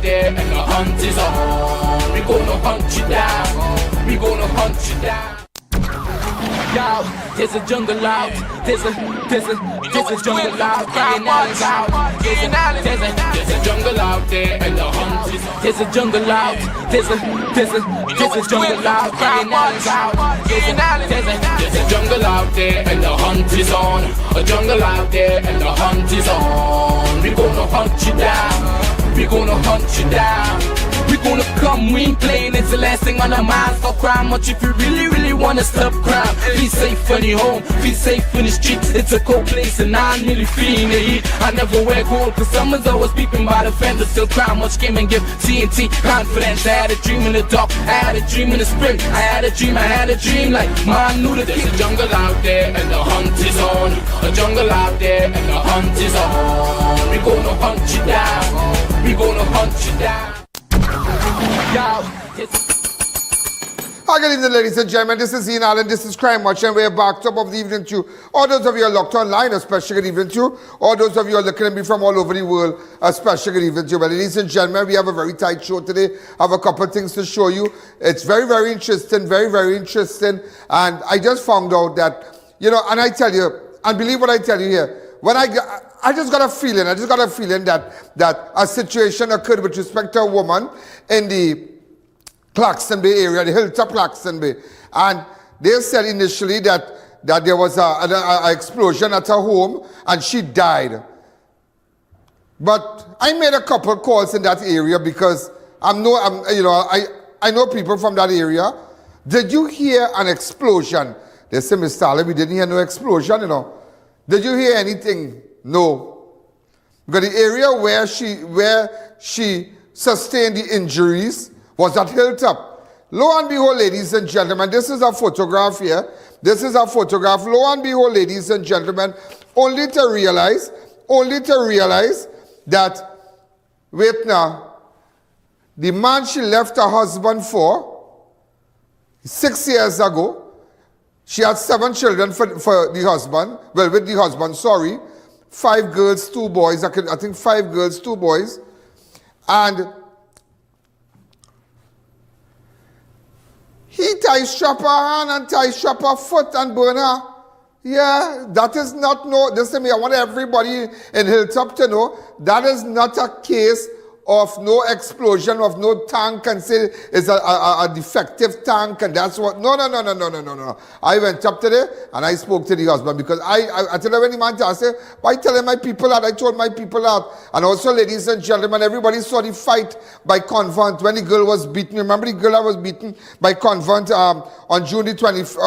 out there and the hunt is on. We gonna hunt you down. We gonna hunt you down. Yo, there's a jungle out. There's a jungle out. I.A.N out. There's a jungle out there and the hunt is on. There's a jungle out. There's a jungle out. I.A.N out. There's a jungle out there and the hunt is on. A jungle out there and the hunt is on. We gonna hunt you down. We gonna hunt you down. We gonna come, we ain't playing, it's the last thing on our minds. Stop crime much if you really wanna stop crime. Be safe in your home, be safe in the streets. It's a cold place and I'm really feeling the heat. I never wear gold cause someone's always beeping by the fender. Still crime much came and give TNT confidence. I had a dream in the dark, I had a dream in the spring. I had a dream like man knew that there's a jungle out there and the hunt is on. A jungle out there and the hunt is on. We gonna hunt you down. We gonna hunt you down. Hi, good evening, ladies and gentlemen. This is I.A.N, this is Crime Watch, and we're back top of the evening to all those of you are locked online, especially good evening to all those of you are looking at me from all over the world, especially good evening to. But ladies and gentlemen, we have a very tight show today. I have a couple of things to show you. It's very interesting, very interesting. And I just found out that, you know, and I tell you, and believe what I tell you here, when I just got a feeling that a situation occurred with respect to a woman in the Claxton Bay area, the Hilltop Claxton Bay. And they said initially that there was an explosion at her home and she died. But I made a couple of calls in that area because I know people from that area. Did you hear an explosion? They said, Mr. Allen, we didn't hear no explosion, you know. Did you hear anything? No. Because the area where she sustained the injuries was at Hilltop. Lo and behold, ladies and gentlemen, this is a photograph here. This is a photograph. Lo and behold, ladies and gentlemen, only to realize that, wait now, the man she left her husband for 6 years ago, she had 7 children for the husband, well, with the husband, sorry. 5 girls, 2 boys, I think 5 girls, 2 boys. And he tie-strap her hand and tie-strap her foot and burn her. Yeah, that is not listen to me, I want everybody in Hilltop to know, that is not a case of no explosion, of no tank and say it's a defective tank and that's what, no. I went up today and I spoke to the husband because I tell her when the man I say, why telling my people that? I told my people that. And also, ladies and gentlemen, everybody saw the fight by Convent when the girl was beaten. Remember the girl that was beaten by Convent on June the 20th,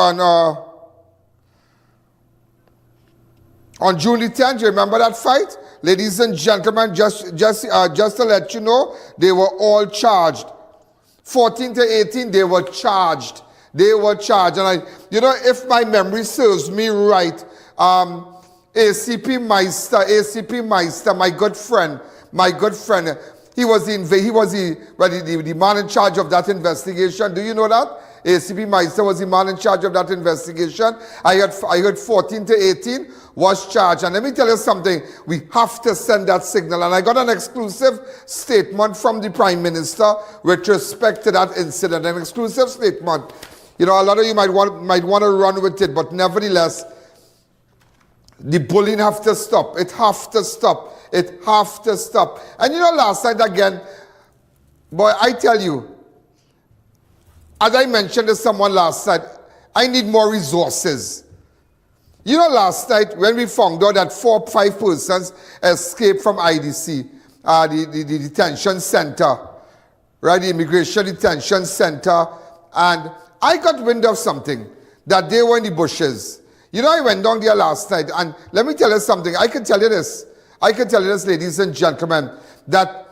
on June the 10th, you remember that fight? Ladies and gentlemen, just to let you know, they were all charged. 14 to 18, they were charged. And if my memory serves me right, ACP Meister, my good friend, he was the man in charge of that investigation. Do you know that? ACP Meister was the man in charge of that investigation. I heard 14 to 18 was charged. And let me tell you something, we have to send that signal. And I got an exclusive statement from the Prime Minister with respect to that incident. An exclusive statement. You know, a lot of you might want to run with it, but nevertheless, the bullying have to stop. It have to stop. And you know, last night again, boy, I tell you, as I mentioned to someone last night, I need more resources. You know, last night when we found out that 4 or 5 persons escaped from IDC, the detention center, right, the Immigration Detention Centre, and I got wind of something, that they were in the bushes. You know, I went down there last night, and let me tell you something. I can tell you this, ladies and gentlemen, that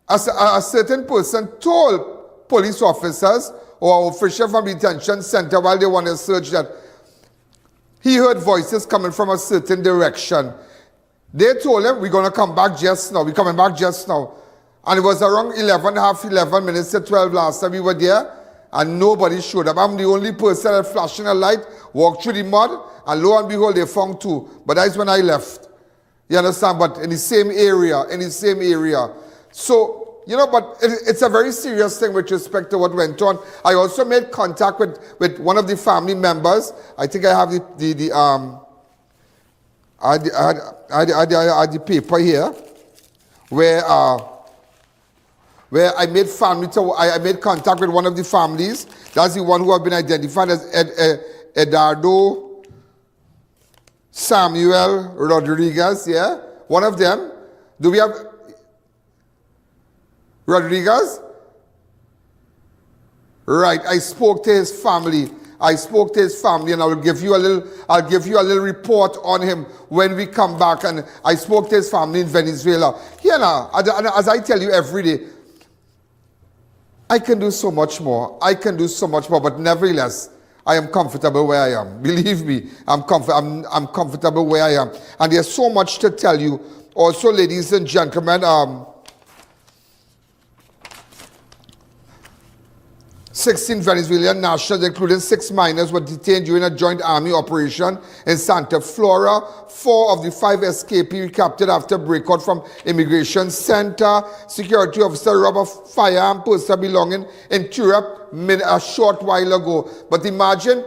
a certain person told police officers or officials from the detention center while they want to search that he heard voices coming from a certain direction. They told him, we're going to come back just now. We're coming back just now. And it was around 11 minutes to 12 last time we were there, and nobody showed up. I'm the only person that flashing a light, walked through the mud, and lo and behold, they found 2. But that's when I left. You understand? But in the same area, So but it's a very serious thing with respect to what went on. I also made contact with one of the family members. I think I have the paper here, where I made I made contact with one of the families. That's the one who have been identified as Eduardo Samuel Rodriguez. Yeah, one of them. Do we have Rodriguez? Right. I spoke to his family. And I'll give you a little report on him when we come back. And I spoke to his family in Venezuela. As I tell you every day, I can do so much more. But nevertheless, I am comfortable where I am. Believe me, I'm comfortable where I am. And there's so much to tell you. Also, ladies and gentlemen, 16 Venezuelan nationals, including 6 minors, were detained during a joint army operation in Santa Flora. 4 of the 5 escapees recaptured after breakout from Immigration Centre. Security officer robbed a firearm person belonging in Europe a short while ago. But imagine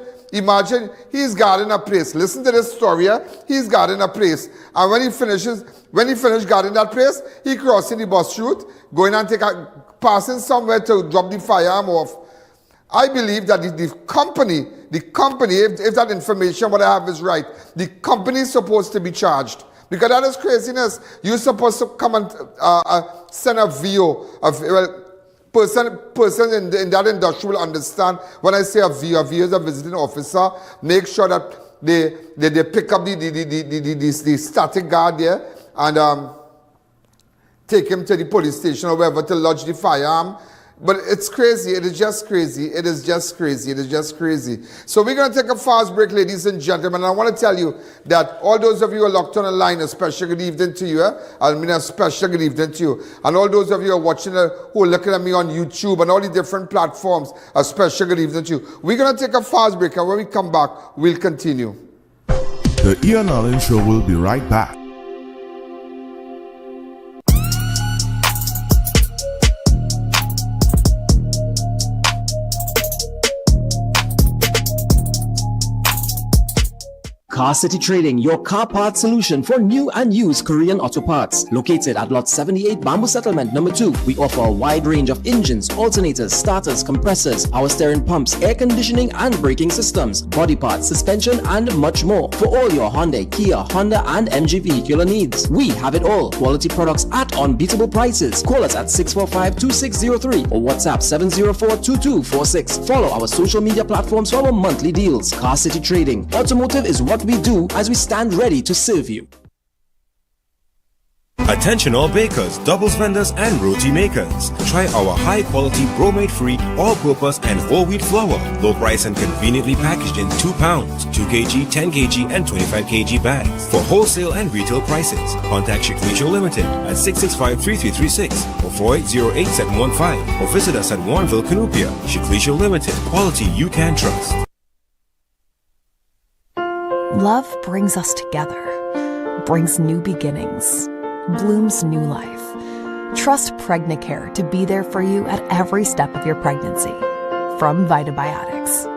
he's guarding a place. Listen to this story. He's guarding a place. And when he finished guarding that place, he crossing the bus route, going and passing somewhere to drop the firearm off. I believe that the company, if that information what I have is right, the company is supposed to be charged. Because that is craziness. You're supposed to come and send a VO. Person in that industry will understand when I say a VO. A VO is a visiting officer. Make sure that they pick up the static guard there and take him to the police station or wherever to lodge the firearm. But it's crazy. It is just crazy. So we're going to take a fast break, ladies and gentlemen. And I want to tell you that all those of you who are locked on the line, a special good evening to you. A special good evening to you. And all those of you who are watching, who are looking at me on YouTube and all the different platforms, a special good evening to you. We're going to take a fast break, and when we come back, we'll continue. The I.A.N Show will be right back. Car City Trading, your car parts solution for new and used Korean auto parts. Located at Lot 78, Bamboo Settlement number 2, we offer a wide range of engines, alternators, starters, compressors, power steering pumps, air conditioning and braking systems, body parts, suspension and much more. For all your Hyundai, Kia, Honda and MG vehicular needs. We have it all. Quality products at unbeatable prices. Call us at 645-2603 or WhatsApp 704-2246. Follow our social media platforms for our monthly deals. Car City Trading. Automotive is what we do as we stand ready to serve you. Attention all bakers, doubles vendors and roti makers. Try our high quality bromate free, all purpose and whole wheat flour. Low price and conveniently packaged in 2 pounds, 2 kg, 10 kg and 25 kg bags. For wholesale and retail prices, contact Shiklisho Limited at 665-3336 or 4808715 or visit us at Warrenville, Canupia. Shiklisho Limited, quality you can trust. Love brings us together, brings new beginnings, blooms new life. Trust Pregnacare to be there for you at every step of your pregnancy. From Vitabiotics.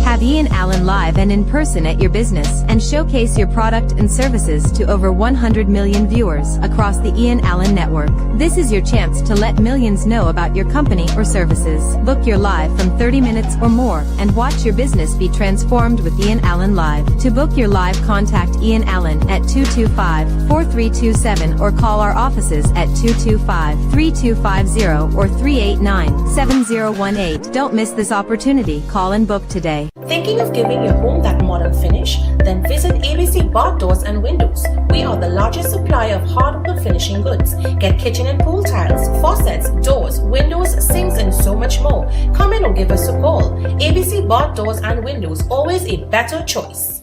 Have I.A.N live and in person at your business and showcase your product and services to over 100 million viewers across the I.A.N network. This is your chance to let millions know about your company or services. Book your live from 30 minutes or more and watch your business be transformed with I.A.N Live. To book your live, contact I.A.N at 225-4327 or call our offices at 225-3250 or 389-7018. Don't miss this opportunity. Call and book today. Thinking of giving your home that modern finish? Then visit ABC Bar Doors and Windows. We are the largest supplier of hardwood finishing goods. Get kitchen and pool tiles, faucets, doors, windows, sinks, and so much more. Come in or give us a call. ABC Bar Doors and Windows, always a better choice.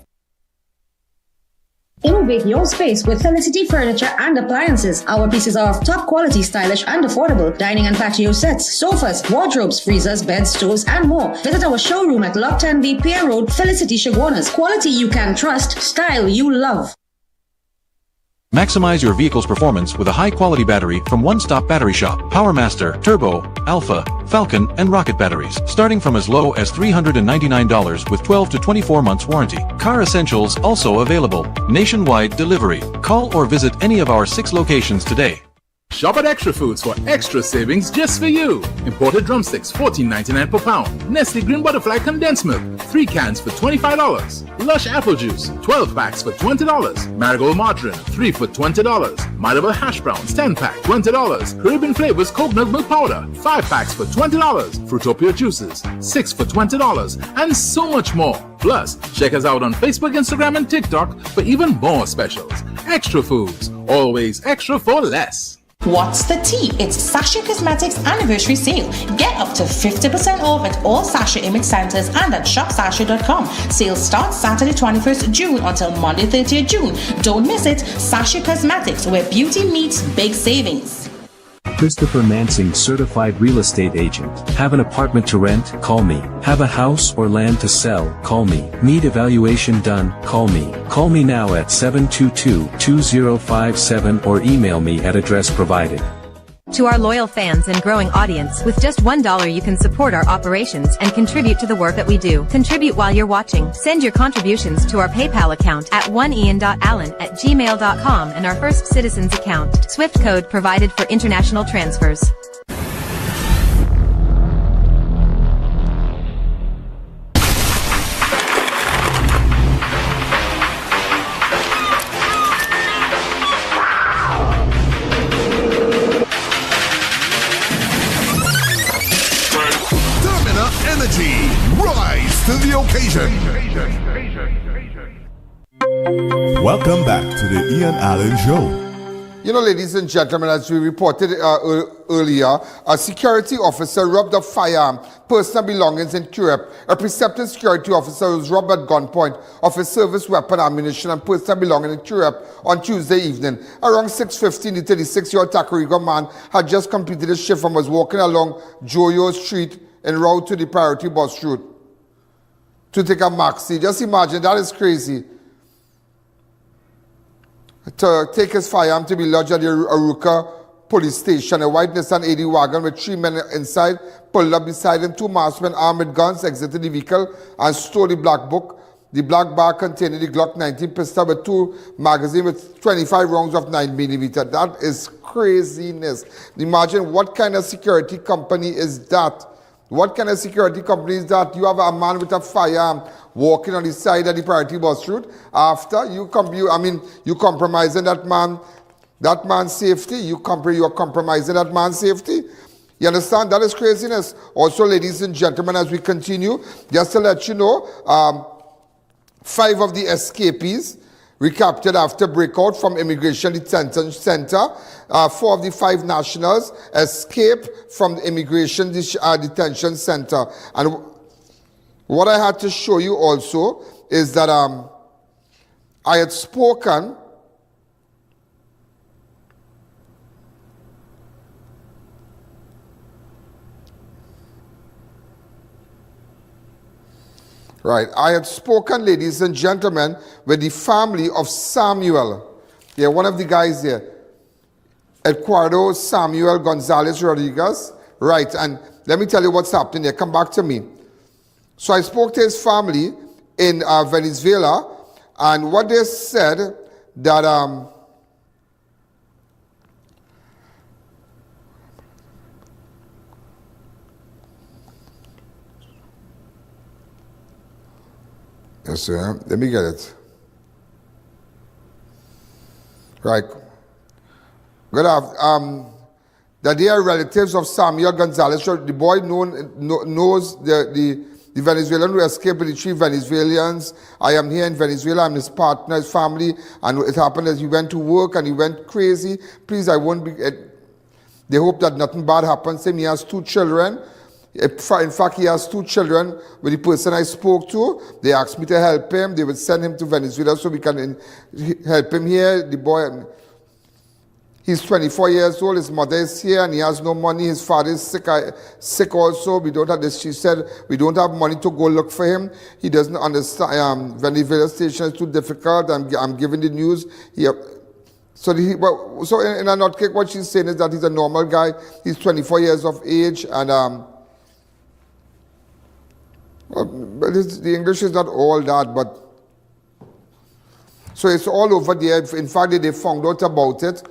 Innovate your space with Felicity Furniture and Appliances. Our pieces are of top quality, stylish and affordable. Dining and patio sets, sofas, wardrobes, freezers, beds, stoves and more. Visit our showroom at Lot 10B Pier Road, Felicity Chaguanas. Quality you can trust, style you love. Maximize your vehicle's performance with a high-quality battery from One Stop Battery Shop. PowerMaster, Turbo, Alpha, Falcon, and Rocket batteries, starting from as low as $399 with 12 to 24 months warranty. Car Essentials also available. Nationwide delivery. Call or visit any of our 6 locations today. Shop at Extra Foods for extra savings just for you. Imported drumsticks, $14.99 per pound. Nestle Green Butterfly condensed milk, 3 cans for $25. Lush apple juice, 12 packs for $20. Marigold margarine, 3 for $20. Marble hash browns, 10 pack, $20. Caribbean flavors coconut milk powder, 5 packs for $20. Fruitopia juices, 6 for $20, and so much more. Plus, check us out on Facebook, Instagram, and TikTok for even more specials. Extra Foods, always extra for less. What's the tea? It's Sasha Cosmetics anniversary sale. Get up to 50% off at all Sasha Image Centers and at shopsasha.com. Sale starts Saturday 21st June until Monday 30th June. Don't miss it. Sasha Cosmetics, where beauty meets big savings. Christopher Mansing, certified real estate agent. Have an apartment to rent? Call me. Have a house or land to sell? Call me. Need evaluation done? Call me. Call me now at 722-2057 or email me at address provided. To our loyal fans and growing audience, with just $1 you can support our operations and contribute to the work that we do. Contribute while you're watching. Send your contributions to our PayPal account at oneian.allen@gmail.com and our First Citizens account. SWIFT code provided for international transfers. Rise to the occasion. Welcome back to the Ian Allen Show. You know, ladies and gentlemen, as we reported earlier, a security officer robbed a firearm, personal belongings in Curepe. A Preceptive security officer was robbed at gunpoint of his service weapon, ammunition, and personal belongings in Curepe on Tuesday evening. Around 6:15, the 36-year-old Takariga man had just completed his shift and was walking along Joyo Street en route to the priority bus route to take a maxi. Just imagine, that is crazy. To take his firearm to be lodged at the Aruka police station. A white Nissan AD wagon with 3 men inside pulled up beside him. 2 masked men armed with guns exited the vehicle and stole the black book. The black bag containing the Glock 19 pistol with 2 magazines with 25 rounds of 9mm. That is craziness. Imagine what kind of security company is that? What kind of security company is that? You have a man with a firearm walking on the side of the priority bus route. After you compromising that man's safety. You're compromising that man's safety. You understand? That is craziness. Also, ladies and gentlemen, as we continue, just to let you know, 5 of the escapees recaptured after breakout from Immigration Detention Centre. 4 of the 5 nationals escaped from the Immigration Detention Centre. And what I had to show you also is that I had spoken I had spoken, ladies and gentlemen, with the family of Samuel. Yeah, one of the guys there. Eduardo Samuel Gonzalez Rodriguez. Right, and let me tell you what's happening there. Come back to me. So I spoke to his family in Venezuela, and what they said that yes, sir. Let me get it. Right. Good afternoon. That they are relatives of Samuel Gonzalez. The boy knows the Venezuelan who escaped with the 3 Venezuelans. I am here in Venezuela. I'm his partner, his family. And it happened as he went to work and he went crazy. Please, I won't be... They hope that nothing bad happens to him. He has 2 children. In fact, he has 2 children with the person I spoke to. They asked me to help him. They would send him to Venezuela so we can help him here. The boy, he's 24 years old. His mother is here and he has no money. His father is sick also. We don't have this. She said, we don't have money to go look for him. He doesn't understand. Venezuela station is too difficult. I'm giving the news. So in a nutcase, what she's saying is that he's a normal guy. He's 24 years of age, and but the English is not all that, but so it's all over there. In fact, they found out about it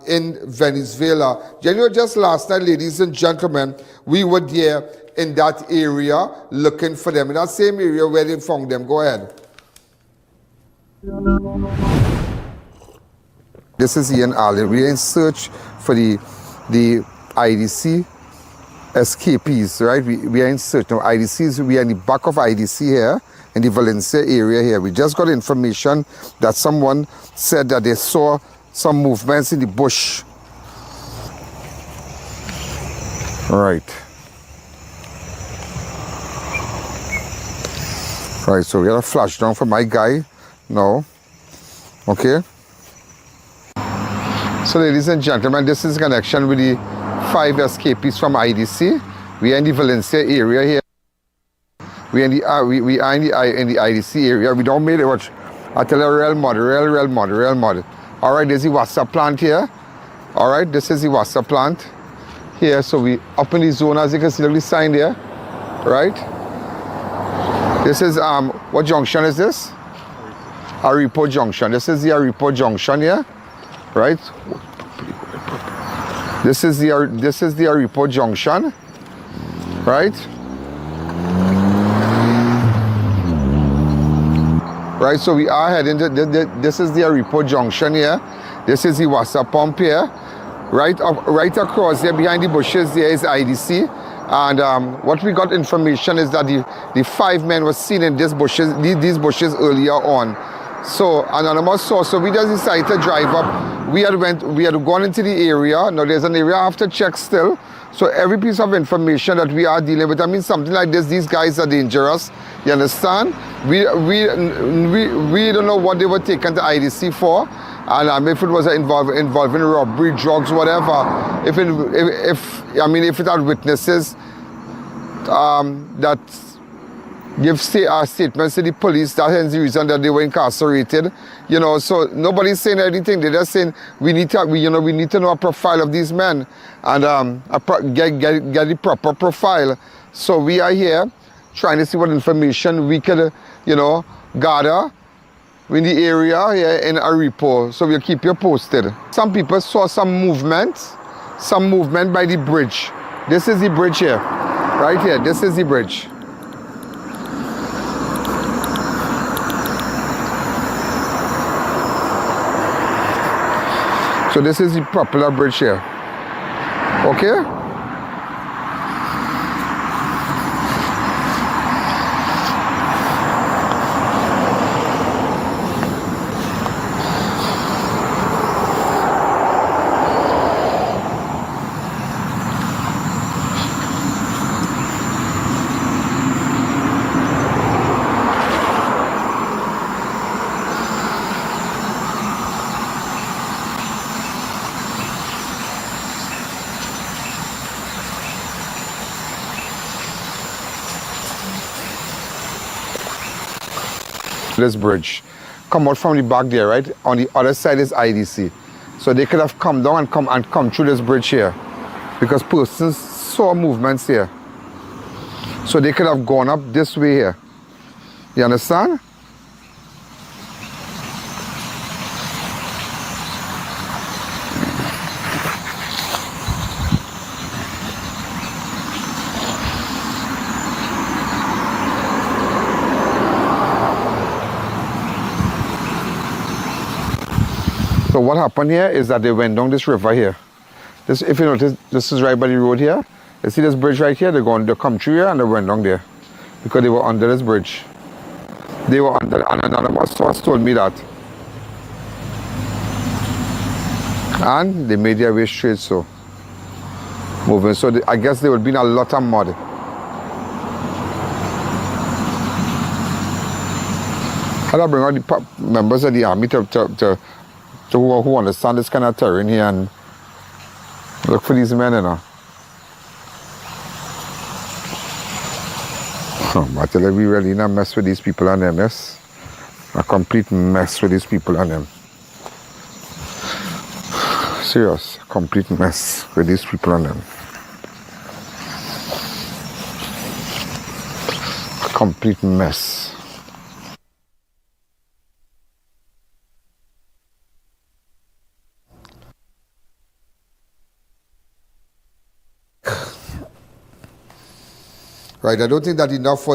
in Venezuela. Just last night, ladies and gentlemen, we were there in that area looking for them, in that same area where they found them. Go ahead. This is I.A.N. We are in search for the IDC escapees, right? We are in search. Now, IDCs, we are in the back of IDC here, in the Valencia area here. We just got information that someone said that they saw some movements in the bush. Right. Right, so we got a flash down for my guy now. Okay. So ladies and gentlemen, this is connection with the 5 escapees from IDC. We are in the Valencia area here. We are in the IDC area. We don't make it much. I tell you, real mud. All right, there's the water plant here. All right, this is the water plant here. So we up in the zone, as you can see, look the sign there. Right. This is what junction is this? Arima junction. This is the Arima junction here. Right. This is the Arima junction. Right. Right, so we are heading to, this is the Arima junction here. This is the water pump here. Right across there, behind the bushes, there is IDC. And what we got information is that the 5 men were seen in these bushes earlier on. So anonymous source. So we just decided to drive up. We had gone into the area. Now there's an area I have to check still. So every piece of information that we are dealing with, I mean something like this, these guys are dangerous. You understand? We don't know what they were taken to IDC for, and if it was involving robbery, drugs, whatever. If it had witnesses that give statements to the police, that's the reason that they were incarcerated. You know, so nobody's saying anything. They're just saying we need to know a profile of these men and get the proper profile. So we are here trying to see what information we could, gather in the area here in Arima. So we'll keep you posted. Some people saw some movement by the bridge. This is the bridge here, right here. This is the bridge. So this is the popular bridge here. Okay? This bridge, come out from the back there, right? On the other side is IDC, so they could have come down and come through this bridge here, because persons saw movements here, so they could have gone up this way here. You understand? So what happened here is that they went down this river here. This, if you notice, this is right by the road here. You see this bridge right here? They come through here and they went down there because they were under this bridge. They were under, and another source told me that. And they made their way straight, so moving. So I guess there would be a lot of mud. How do I bring out the members of the army to who understand this kind of terrain here and look for these men, I tell you, we really not mess with these people and them, yes? A complete mess with these people and them. Serious, complete mess with these people on them. Complete mess. Right, I don't think that enough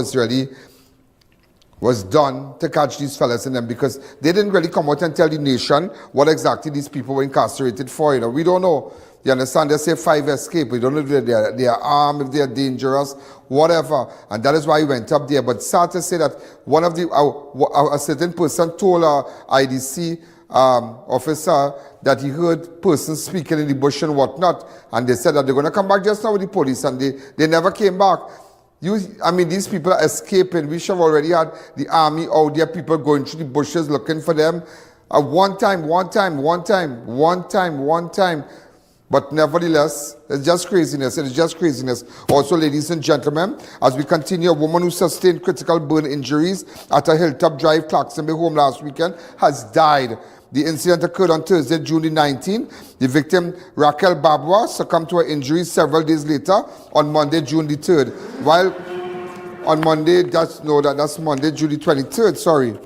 was done to catch these fellas in them, because they didn't really come out and tell the nation what exactly these people were incarcerated for. You know, we don't know. You understand? They say 5 escape. We don't know if they are armed, if they are dangerous, whatever. And that is why we went up there. But sad to say that one of the a certain person told our IDC officer that he heard persons speaking in the bush and whatnot, and they said that they're going to come back just now with the police, and they never came back. I mean, these people are escaping. We should have already had the army out there, people going through the bushes looking for them. One time. But nevertheless, it's just craziness. It is just craziness. Also, ladies and gentlemen, as we continue, a woman who sustained critical burn injuries at a Hilltop Drive, Claxton Bay home last weekend has died. The incident occurred on Thursday, June the 19th. The victim, Racquel Babwah, succumbed to her injuries several days later on Monday, June the 3rd. While on Monday, that's Monday, June the 23rd, sorry.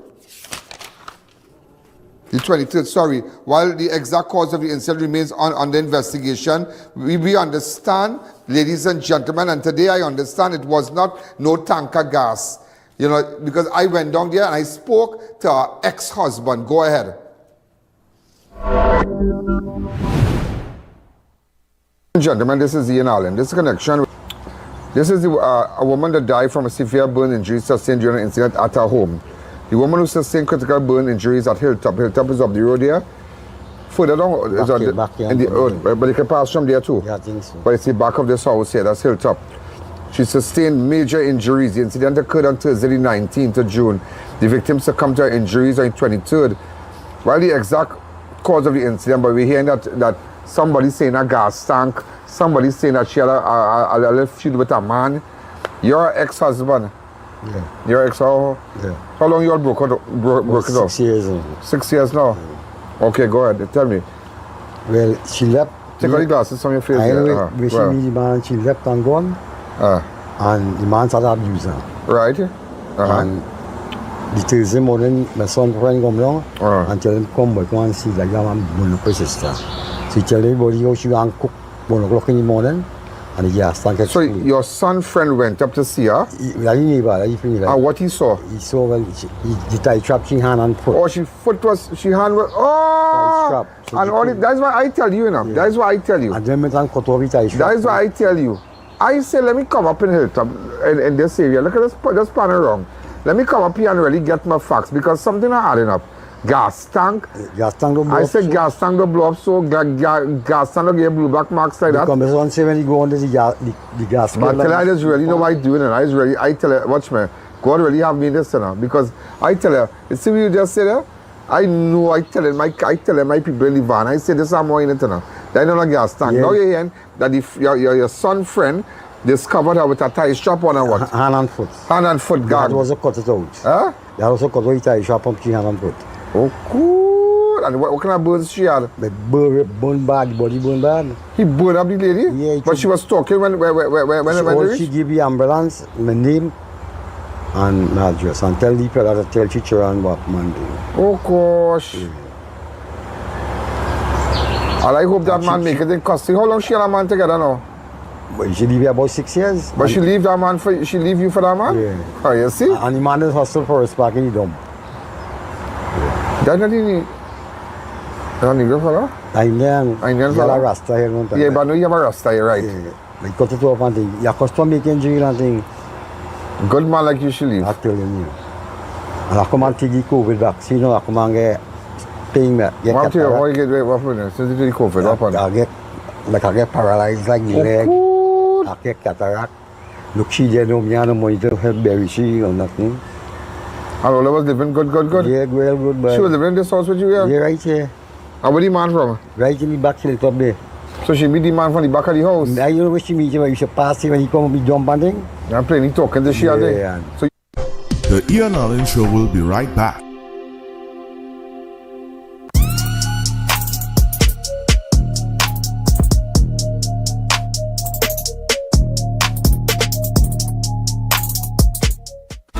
The 23rd, sorry. While the exact cause of the incident remains under investigation, we understand, ladies and gentlemen, and today I understand it was not no tanker gas. You know, because I went down there and I spoke to her ex-husband. Go ahead. Gentlemen, this is I.A.N. This connection. This is a woman that died from a severe burn injury sustained during an incident at her home. The woman who sustained critical burn injuries at Hilltop. Hilltop is up the road here. Further down, back here in the road, but you can pass from there too. Yeah, I think so. But it's the back of this house here, that's Hilltop. She sustained major injuries. The incident occurred on Thursday, the 19th of June. The victim succumbed to her injuries on the 23rd. While the exact cause of the incident, but we're hearing that somebody saying a gas tank, somebody saying that she had a little feud with a man. Your ex-husband. Yeah. Your ex-husband? Yeah. How long you all broke it up? 6 years now. 6 years now? Yeah. Okay, go ahead. Tell me. Well, she left. Take out the glasses from your face. When she meet the man, she left and gone. And the man started abusing her. Right. And the Thursday morning, my son friend come down and tell him come back and see like that man burn up his sister. So he tell everybody how she go cook 1 o'clock in the morning. And the gas tank. So your son friend went up to see her? And what he saw? He saw the tie trap, she hand and foot. Oh, she hand was, oh! Tie and all it, that's why I tell you, you know. Yeah. That's why I tell you. And then cut off the tie trap. That is why I tell you. I say, let me come up in Hilltop, in this area. Look at this panel wrong. Let me come up here and really get my facts, because something are adding up. Gas tank. Gas tank don't blow up. I said gas tank don't blow up, so gas tank don't get blue black marks like that. Because one say when you go under the gas. But tell her I just really know what I'm doing, and I tell her, watch me, God really have me in this, you know, because I tell her, you see what you just said there? I know, I tell her my people in the van, I say this I'm more in it, you know. They don't know gas tank. Yeah. Now you're hearing that your son friend discovered her with a tie strap on and what? Hand and foot. Hand and foot gag. That was a cut it out. Huh? That was a cut out tie strap on hand and foot. Oh, cool. And what kind of burns she had? Burn bad, body burn bad. He burned up the lady? Yeah. But she was talking when she gave the ambulance, my name and my address, and tell the fella to tell teacher and what man do. Oh, gosh. Yeah. And I hope that man make it in custody. How long she and that man together now? Well, she leave about 6 years. But she leave that man for, she leave you for that man? Yeah. Oh, you see? And the man is hustle for us back in the dump. That's not the Negro fella? I know a Rasta here one time. Yeah, but no, you have a Rasta here, right? Yeah. I cut it off and thing. You custom make injury and thing. Good man like you should leave. I'm telling you. And I come and take the COVID vaccine, I come and get thing that. What you get what for this? Since you take COVID, what I get paralyzed like the leg. I get cataract. Look, she didn't know me, I don't monitor her berry, she or nothing. And all of us living good? Yeah, well, good, but... She was living in this house with you, yeah? Yeah, right here. And where the man from? Right in the back Hilltop there. So she meet the man from the back of the house? I don't know where she meet him, you should pass him when he come and be jump and thing. You're playing talking to she all day? Yeah. So The I.A.N. Show will be right back.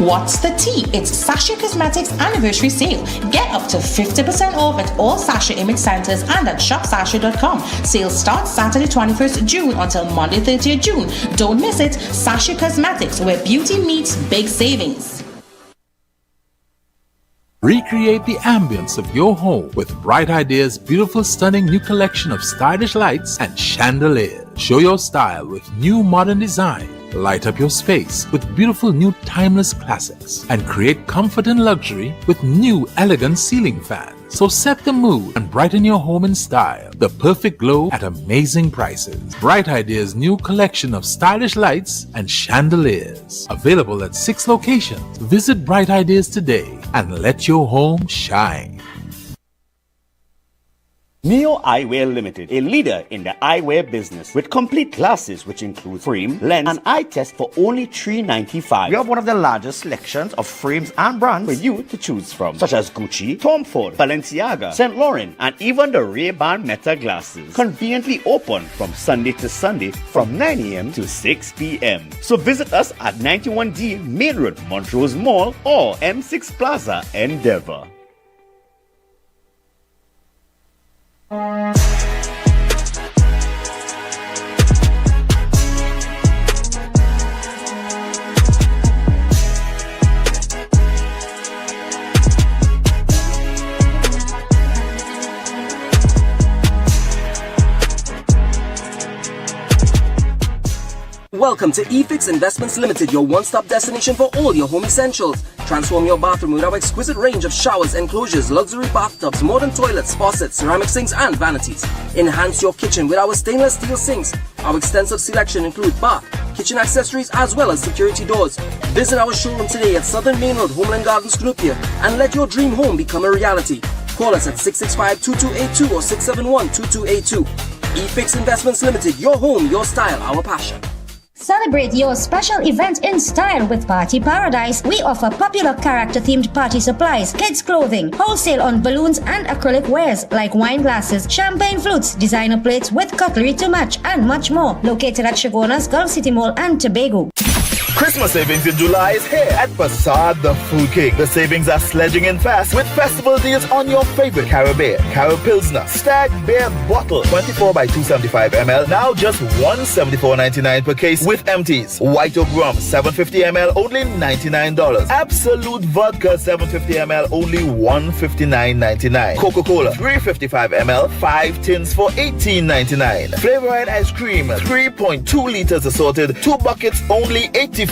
What's the tea? It's Sasha Cosmetics Anniversary Sale. Get up to 50% off at all Sasha Image Centers and at shopsasha.com. Sale starts Saturday 21st June until Monday 30th June. Don't miss it. Sasha Cosmetics, where beauty meets big savings. Recreate the ambience of your home with Bright Ideas' beautiful, stunning new collection of stylish lights and chandeliers. Show your style with new modern design. Light up your space with beautiful new timeless classics and create comfort and luxury with new elegant ceiling fans. So set the mood and brighten your home in style. The perfect glow at amazing prices. Bright Ideas' new collection of stylish lights and chandeliers. Available at 6 locations. Visit Bright Ideas today and let your home shine. Neo Eyewear Limited, a leader in the eyewear business with complete glasses which include frame, lens, and eye test for only $3.95. We have one of the largest selections of frames and brands for you to choose from, such as Gucci, Tom Ford, Balenciaga, St. Laurent, and even the Ray-Ban Meta glasses. Conveniently open from Sunday to Sunday from 9 a.m. to 6 p.m. So visit us at 91D Main Road, Montrose Mall, or M6 Plaza, Endeavour. Welcome to eFix Investments Limited, your one-stop destination for all your home essentials. Transform your bathroom with our exquisite range of showers, enclosures, luxury bathtubs, modern toilets, faucets, ceramic sinks, and vanities. Enhance your kitchen with our stainless steel sinks. Our extensive selection includes bath, kitchen accessories, as well as security doors. Visit our showroom today at Southern Main Road, Homeland Gardens, Cunupia, and let your dream home become a reality. Call us at 665-2282 or 671-2282. eFix Investments Limited, your home, your style, our passion. Celebrate your special event in style with Party Paradise. We offer popular character-themed party supplies, kids' clothing, wholesale on balloons and acrylic wares like wine glasses, champagne flutes, designer plates with cutlery to match, and much more. Located at Shagona's Gulf City Mall and Tobago. Christmas savings in July is here at Passad the Food King. The savings are sledging in fast with festival deals on your favorite Carabao, Caro Pilsner, Stag Beer Bottle, 24 by 275 ml, now just $174.99 per case with empties. White Oak Rum, 750 ml, only $99. Absolute Vodka, 750 ml, only $159.99. Coca-Cola, 355 ml, 5 tins for $18.99. Flavorite Ice Cream, 3.2 liters assorted, 2 buckets, only $84.99.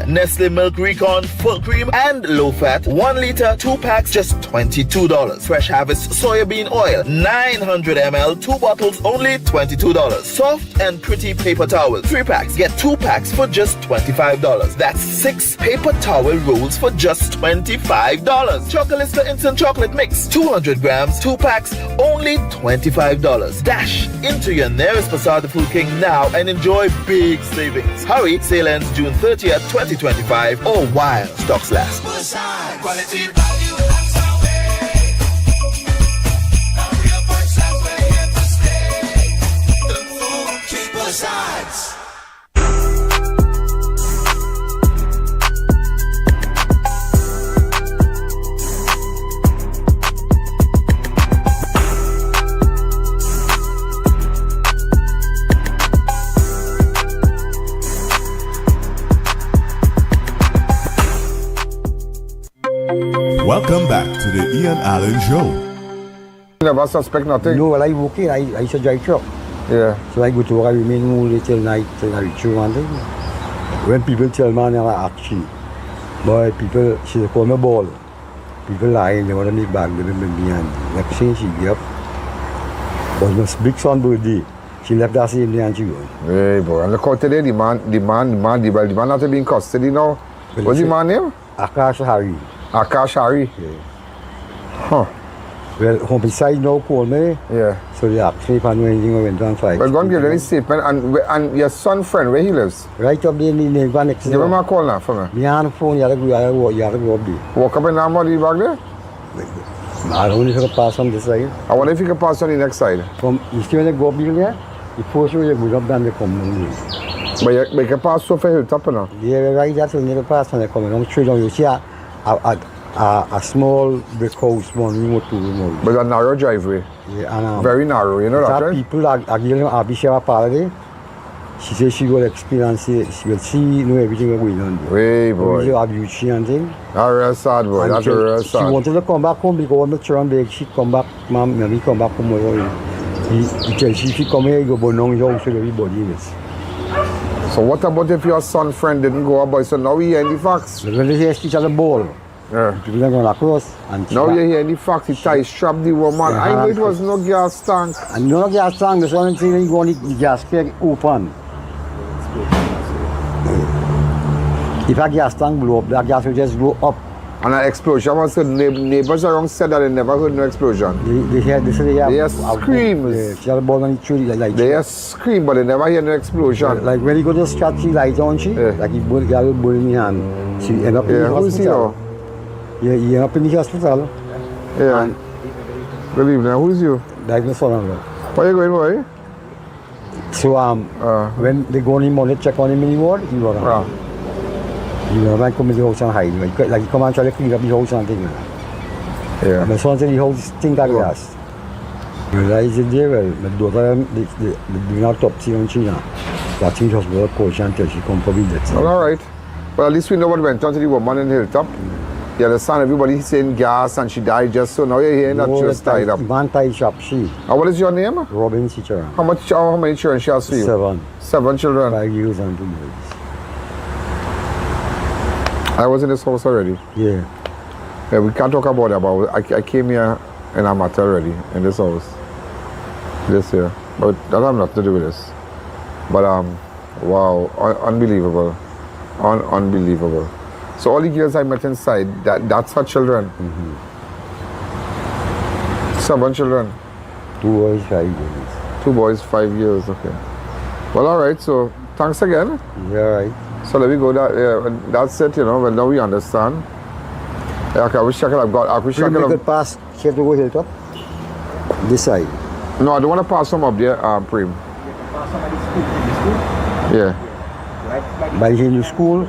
Nestle Milk Recon Full Cream and Low Fat, 1 liter, 2 packs, just $22. Fresh Harvest Soybean Oil, 900 ml, 2 bottles, only $22. Soft and Pretty Paper Towels, 3 packs, get 2 packs for just $25. That's 6 paper towel rolls for just $25. Chocolista Instant Chocolate Mix, 200 grams, 2 packs, only $25. Dash into your nearest Passad the Food King now and enjoy big savings. Hurry, sale ends June 30th, 2025, or while stocks last. Quality value. Welcome back to the I.A.N Show. You never suspect nothing? No, well, I work here. I used to drive truck. Yeah. So I go to work, I remain only till night, till I reach you one day. When people tell me I never action, but people, she call me ball. People lying, they want to make bad with them behind. Next thing she gave up was my big son birthday. She left that same day and she gone. Hey boy, and look out today, the man not to be in custody now. What's the man name? Akash Hari. Akash Hari? Yeah. Huh. Well, homicide now called me. Yeah. So they asked me if I know anything I went on fight. Well, go and give any statement. And your son friend, where he lives? Right up there in the neighbor next door. Give him a call now for me. Me on the phone, you have to go up there. Walk up in Namadi back there? I don't know if you can pass on this side. I wonder if you can pass on the next side. From, you see when they go up there, the first way you go up, then they come down there. But you can pass so for Hilltop, no? Yeah, right, that's when you pass when they come along straight on. You see a small brick house, 1 room or 2 room. But a narrow driveway. Yeah, and very narrow, you know that, right? People are giving them Abishara Parade. She says she will experience it, she will see, know everything that's going on. Way, boy. She have beauty and things. That's real sad, boy. That's real sad. She wanted to come back home because I'm sure big. She come back, mom, maybe come back home. He tells she come here, you go down your house with everybody in it. So what about if your son friend didn't go up, boy? So now we hear the facts. When they hear each other ball. Yeah. People are going across. And now you hear the fact, he tie strap the woman. Yeah, I know it was no gas tank. And no gas tank, there's one thing you go on the gas tank open. If a gas tank blow up, that gas will just blow up. And an explosion, I said neighbors around said that they never heard no explosion. They hear screams. They hear scream, but they never hear no explosion. Like when you go to scratch the light on, like he burn in the hand. She end up in the hospital. Yeah, he end up in the hospital. Yeah. And good evening. Who's you? Like my son. Where you going, boy? So when they go on him on check on him in the ward, he was you know, I come to the house and hide. Like he come and try to clean up the house and things. Yeah. My son said the house stink of gas. You realize it there, well, my daughter, they do not autopsy on China. So I think she was going to coach until she come for me that. Well, all right. Well, at least we know what went on to the woman in Hilltop. You understand? Everybody saying gas and she died just so. Now you're hearing that she was tied up. Man tied up, she. What is your name? Robin Cicheran. How many children she has for you? 7. 7 children? 5 years and 2 boys. I was in this house already. Yeah. Yeah, we can't talk about it, but I came here and I'm at already in this house. This year. But that has nothing to do with this. But wow, unbelievable. Unbelievable. So all the girls I met inside, that's her children. 7 children. 2 boys, 5 years. 2 boys, 5 years, okay. Well, all right, so thanks again. Yeah, right. So let me go that's it, you know, well now we understand. Okay, I wish I could have got, You could pass, she have to go Hilltop? This side? No, I don't want to pass from up there, Prim. Yeah. By the new school?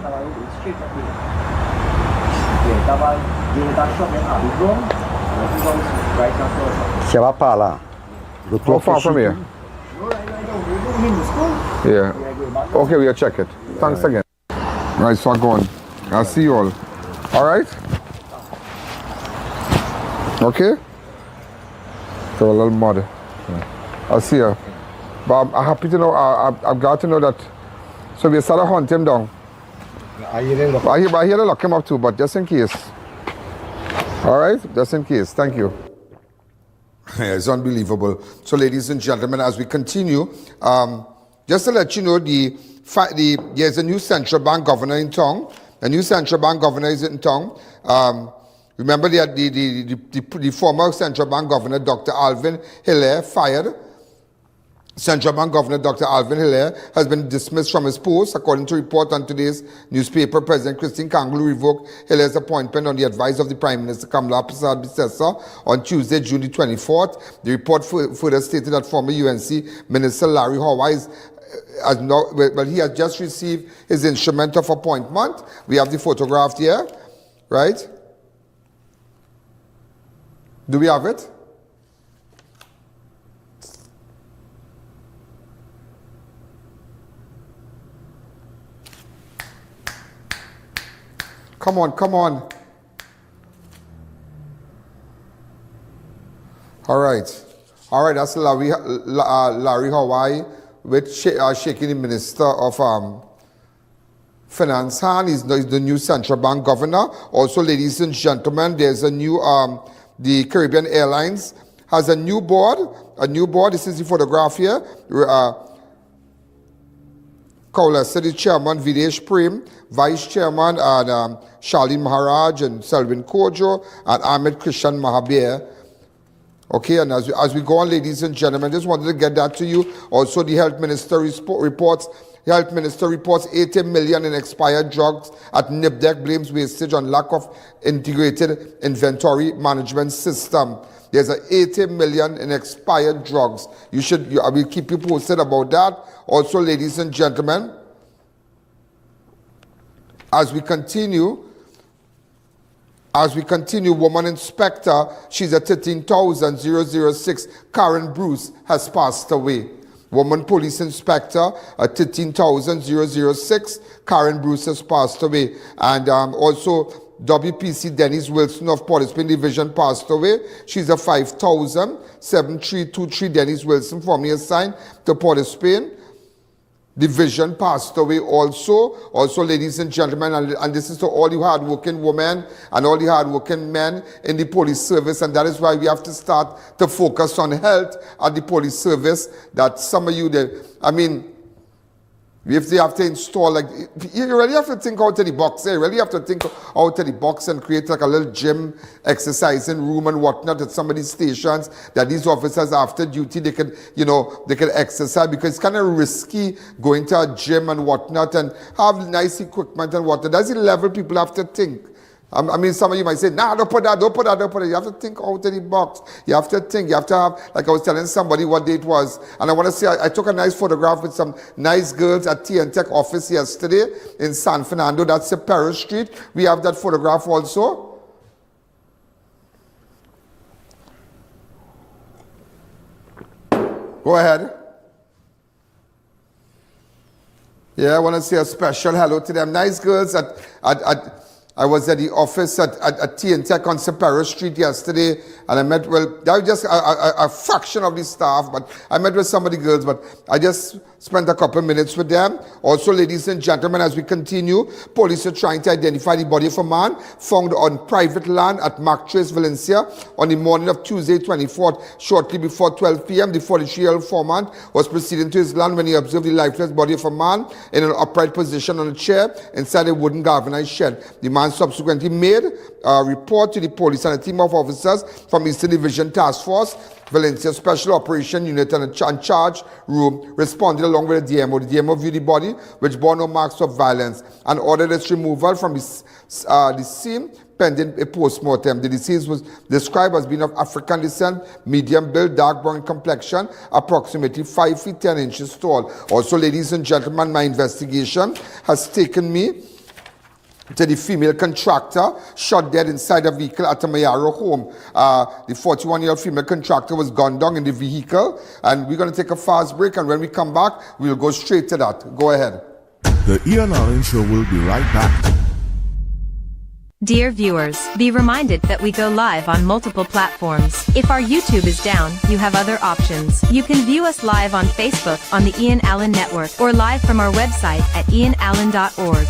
Shavapala. How far from here? Yeah. Okay, we'll check it. Thanks again. Right, so I'm going. I'll see you all. All right? Okay? So a little mud. I'll see you. But I'm happy to know, I'm glad to know that. So we started hunting him down. I hear they lock him up too, but just in case. All right? Just in case. Thank you. Yeah, it's unbelievable. So ladies and gentlemen, as we continue, just to let you know, there's a new central bank governor in town. A new central bank governor is in town. Remember the former central bank governor, Dr. Alvin Hilaire, fired. Central Bank Governor Dr. Alvin Hilaire has been dismissed from his post. According to report on today's newspaper, President Christine Kanglu revoked Hilaire's appointment on the advice of the Prime Minister Kamala Persad-Bissessar on Tuesday, June the 24th. The report further stated that former UNC Minister Larry Howard he has just received his instrument of appointment. We have the photograph here, right? Do we have it? Come on, come on. All right, that's Larry Hawaii with shaking the Minister of Finance hand. He's the new central bank governor. Also, ladies and gentlemen, there's a new, the Caribbean Airlines has a new board. This is the photograph here. Kaula City Chairman Videsh Prem, Vice Chairman and Charlene Maharaj and Selvin Kojo and Ahmed Krishan Mahabir. Okay, and as we go on, ladies and gentlemen, just wanted to get that to you. Also, the Health Minister reports 80 million in expired drugs at NIPDEC, blames wastage on lack of integrated inventory management system. There's 80 million in expired drugs. I will keep you posted about that. Also, ladies and gentlemen, As we continue, woman inspector, she's at 13,006, Karen Bruce, has passed away. Woman police inspector at 13,006, Karen Bruce has passed away. And also WPC Dennis Wilson of Port of Spain Division passed away. She's a 5,07323 Dennis Wilson, formerly assigned to Port of Spain Division, passed away also. Also, ladies and gentlemen, and this is to all you hard-working women and all the hard-working men in the police service, and that is why we have to start to focus on health at the police service. That some of you, if they have to install, like, you really have to think out of the box. You really have to think out of the box and create like a little gym, exercising room and whatnot at some of these stations that these officers after duty, they can exercise, because it's kind of risky going to a gym and whatnot and have nice equipment and whatnot. That's the level people have to think. Some of you might say, nah, don't put that. You have to think out of the box. You have to think. You have to have, like I was telling somebody what day it was. And I want to say, I took a nice photograph with some nice girls at T&T office yesterday in San Fernando. That's Separo Street. We have that photograph also. Go ahead. Yeah, I want to say a special hello to them. Nice girls I was at the office at T&T on Separo Street yesterday, and I met, that was just a fraction of the staff, but I met with some of the girls, but I just spent a couple minutes with them. Also, ladies and gentlemen, as we continue, police are trying to identify the body of a man found on private land at Martres, Valencia, on the morning of Tuesday, 24th, shortly before 12 p.m. The 43-year-old foreman was proceeding to his land when he observed the lifeless body of a man in an upright position on a chair inside a wooden galvanized shed. The man subsequently made a report to the police, and a team of officers from Eastern Division Task Force, Valencia Special Operation Unit and charge room responded along with the DMO. The DMO viewed the body, which bore no marks of violence, and ordered its removal from the scene pending a post-mortem. The deceased was described as being of African descent, medium build, dark brown complexion, approximately 5 feet 10 inches tall. Also, ladies and gentlemen, my investigation has taken me to the female contractor shot dead inside a vehicle at a Mayaro home. The 41-year-old female contractor was gunned down in the vehicle, and we're going to take a fast break, and when we come back, we'll go straight to that. Go ahead. The I.A.N. Alleyne Show will be right back. Dear viewers, be reminded that we go live on multiple platforms. If our YouTube is down, you have other options. You can view us live on Facebook on the I.A.N. Alleyne Network, or live from our website at ianalleyne.org.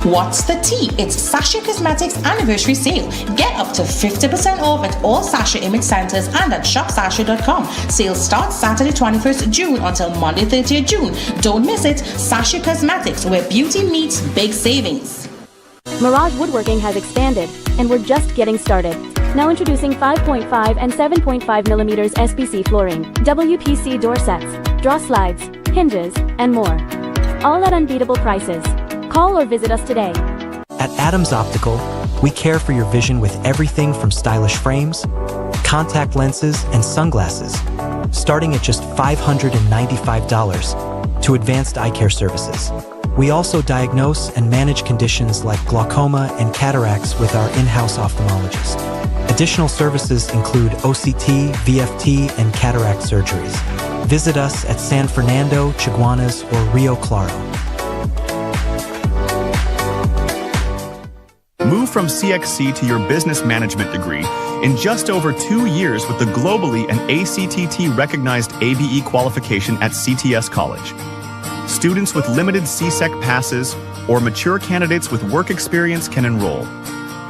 What's the tea? It's Sasha Cosmetics anniversary sale. Get up to 50% off at all Sasha image centers and at shopsasha.com. Sale starts Saturday 21st June until Monday 30th June. Don't miss it. Sasha Cosmetics, where beauty meets big savings. Mirage Woodworking has expanded, and we're just getting started. Now introducing 5.5 and 7.5 millimeters SPC flooring, WPC door sets, draw slides, hinges, and more. All at unbeatable prices. Call or visit us today. At Adams Optical, we care for your vision with everything from stylish frames, contact lenses, and sunglasses, starting at just $595, to advanced eye care services. We also diagnose and manage conditions like glaucoma and cataracts with our in-house ophthalmologist. Additional services include OCT, VFT, and cataract surgeries. Visit us at San Fernando, Chaguanas, or Rio Claro. Move from CXC to your business management degree in just over 2 years with the globally and ACTT-recognized ABE qualification at CTS College. Students with limited CSEC passes or mature candidates with work experience can enroll.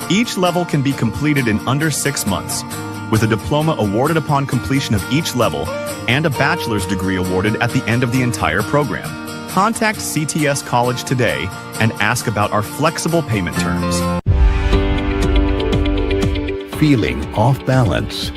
Each level can be completed in under 6 months, with a diploma awarded upon completion of each level and a bachelor's degree awarded at the end of the entire program. Contact CTS College today and ask about our flexible payment terms. Feeling off balance?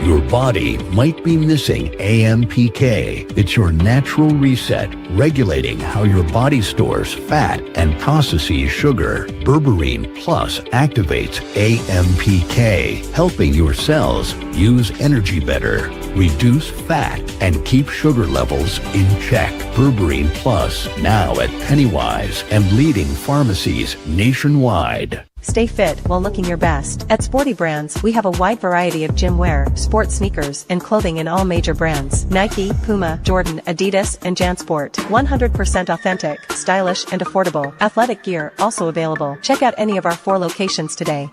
Your body might be missing AMPK. It's your natural reset, regulating how your body stores fat and processes sugar. Berberine Plus activates AMPK, helping your cells use energy better, reduce fat, and keep sugar levels in check. Berberine Plus, now at Pennywise and leading pharmacies nationwide. Stay fit while looking your best. At Sporty Brands, we have a wide variety of gym wear, sports sneakers, and clothing in all major brands. Nike, Puma, Jordan, Adidas, and JanSport. 100% authentic, stylish, and affordable. Athletic gear also available. Check out any of our 4 locations today.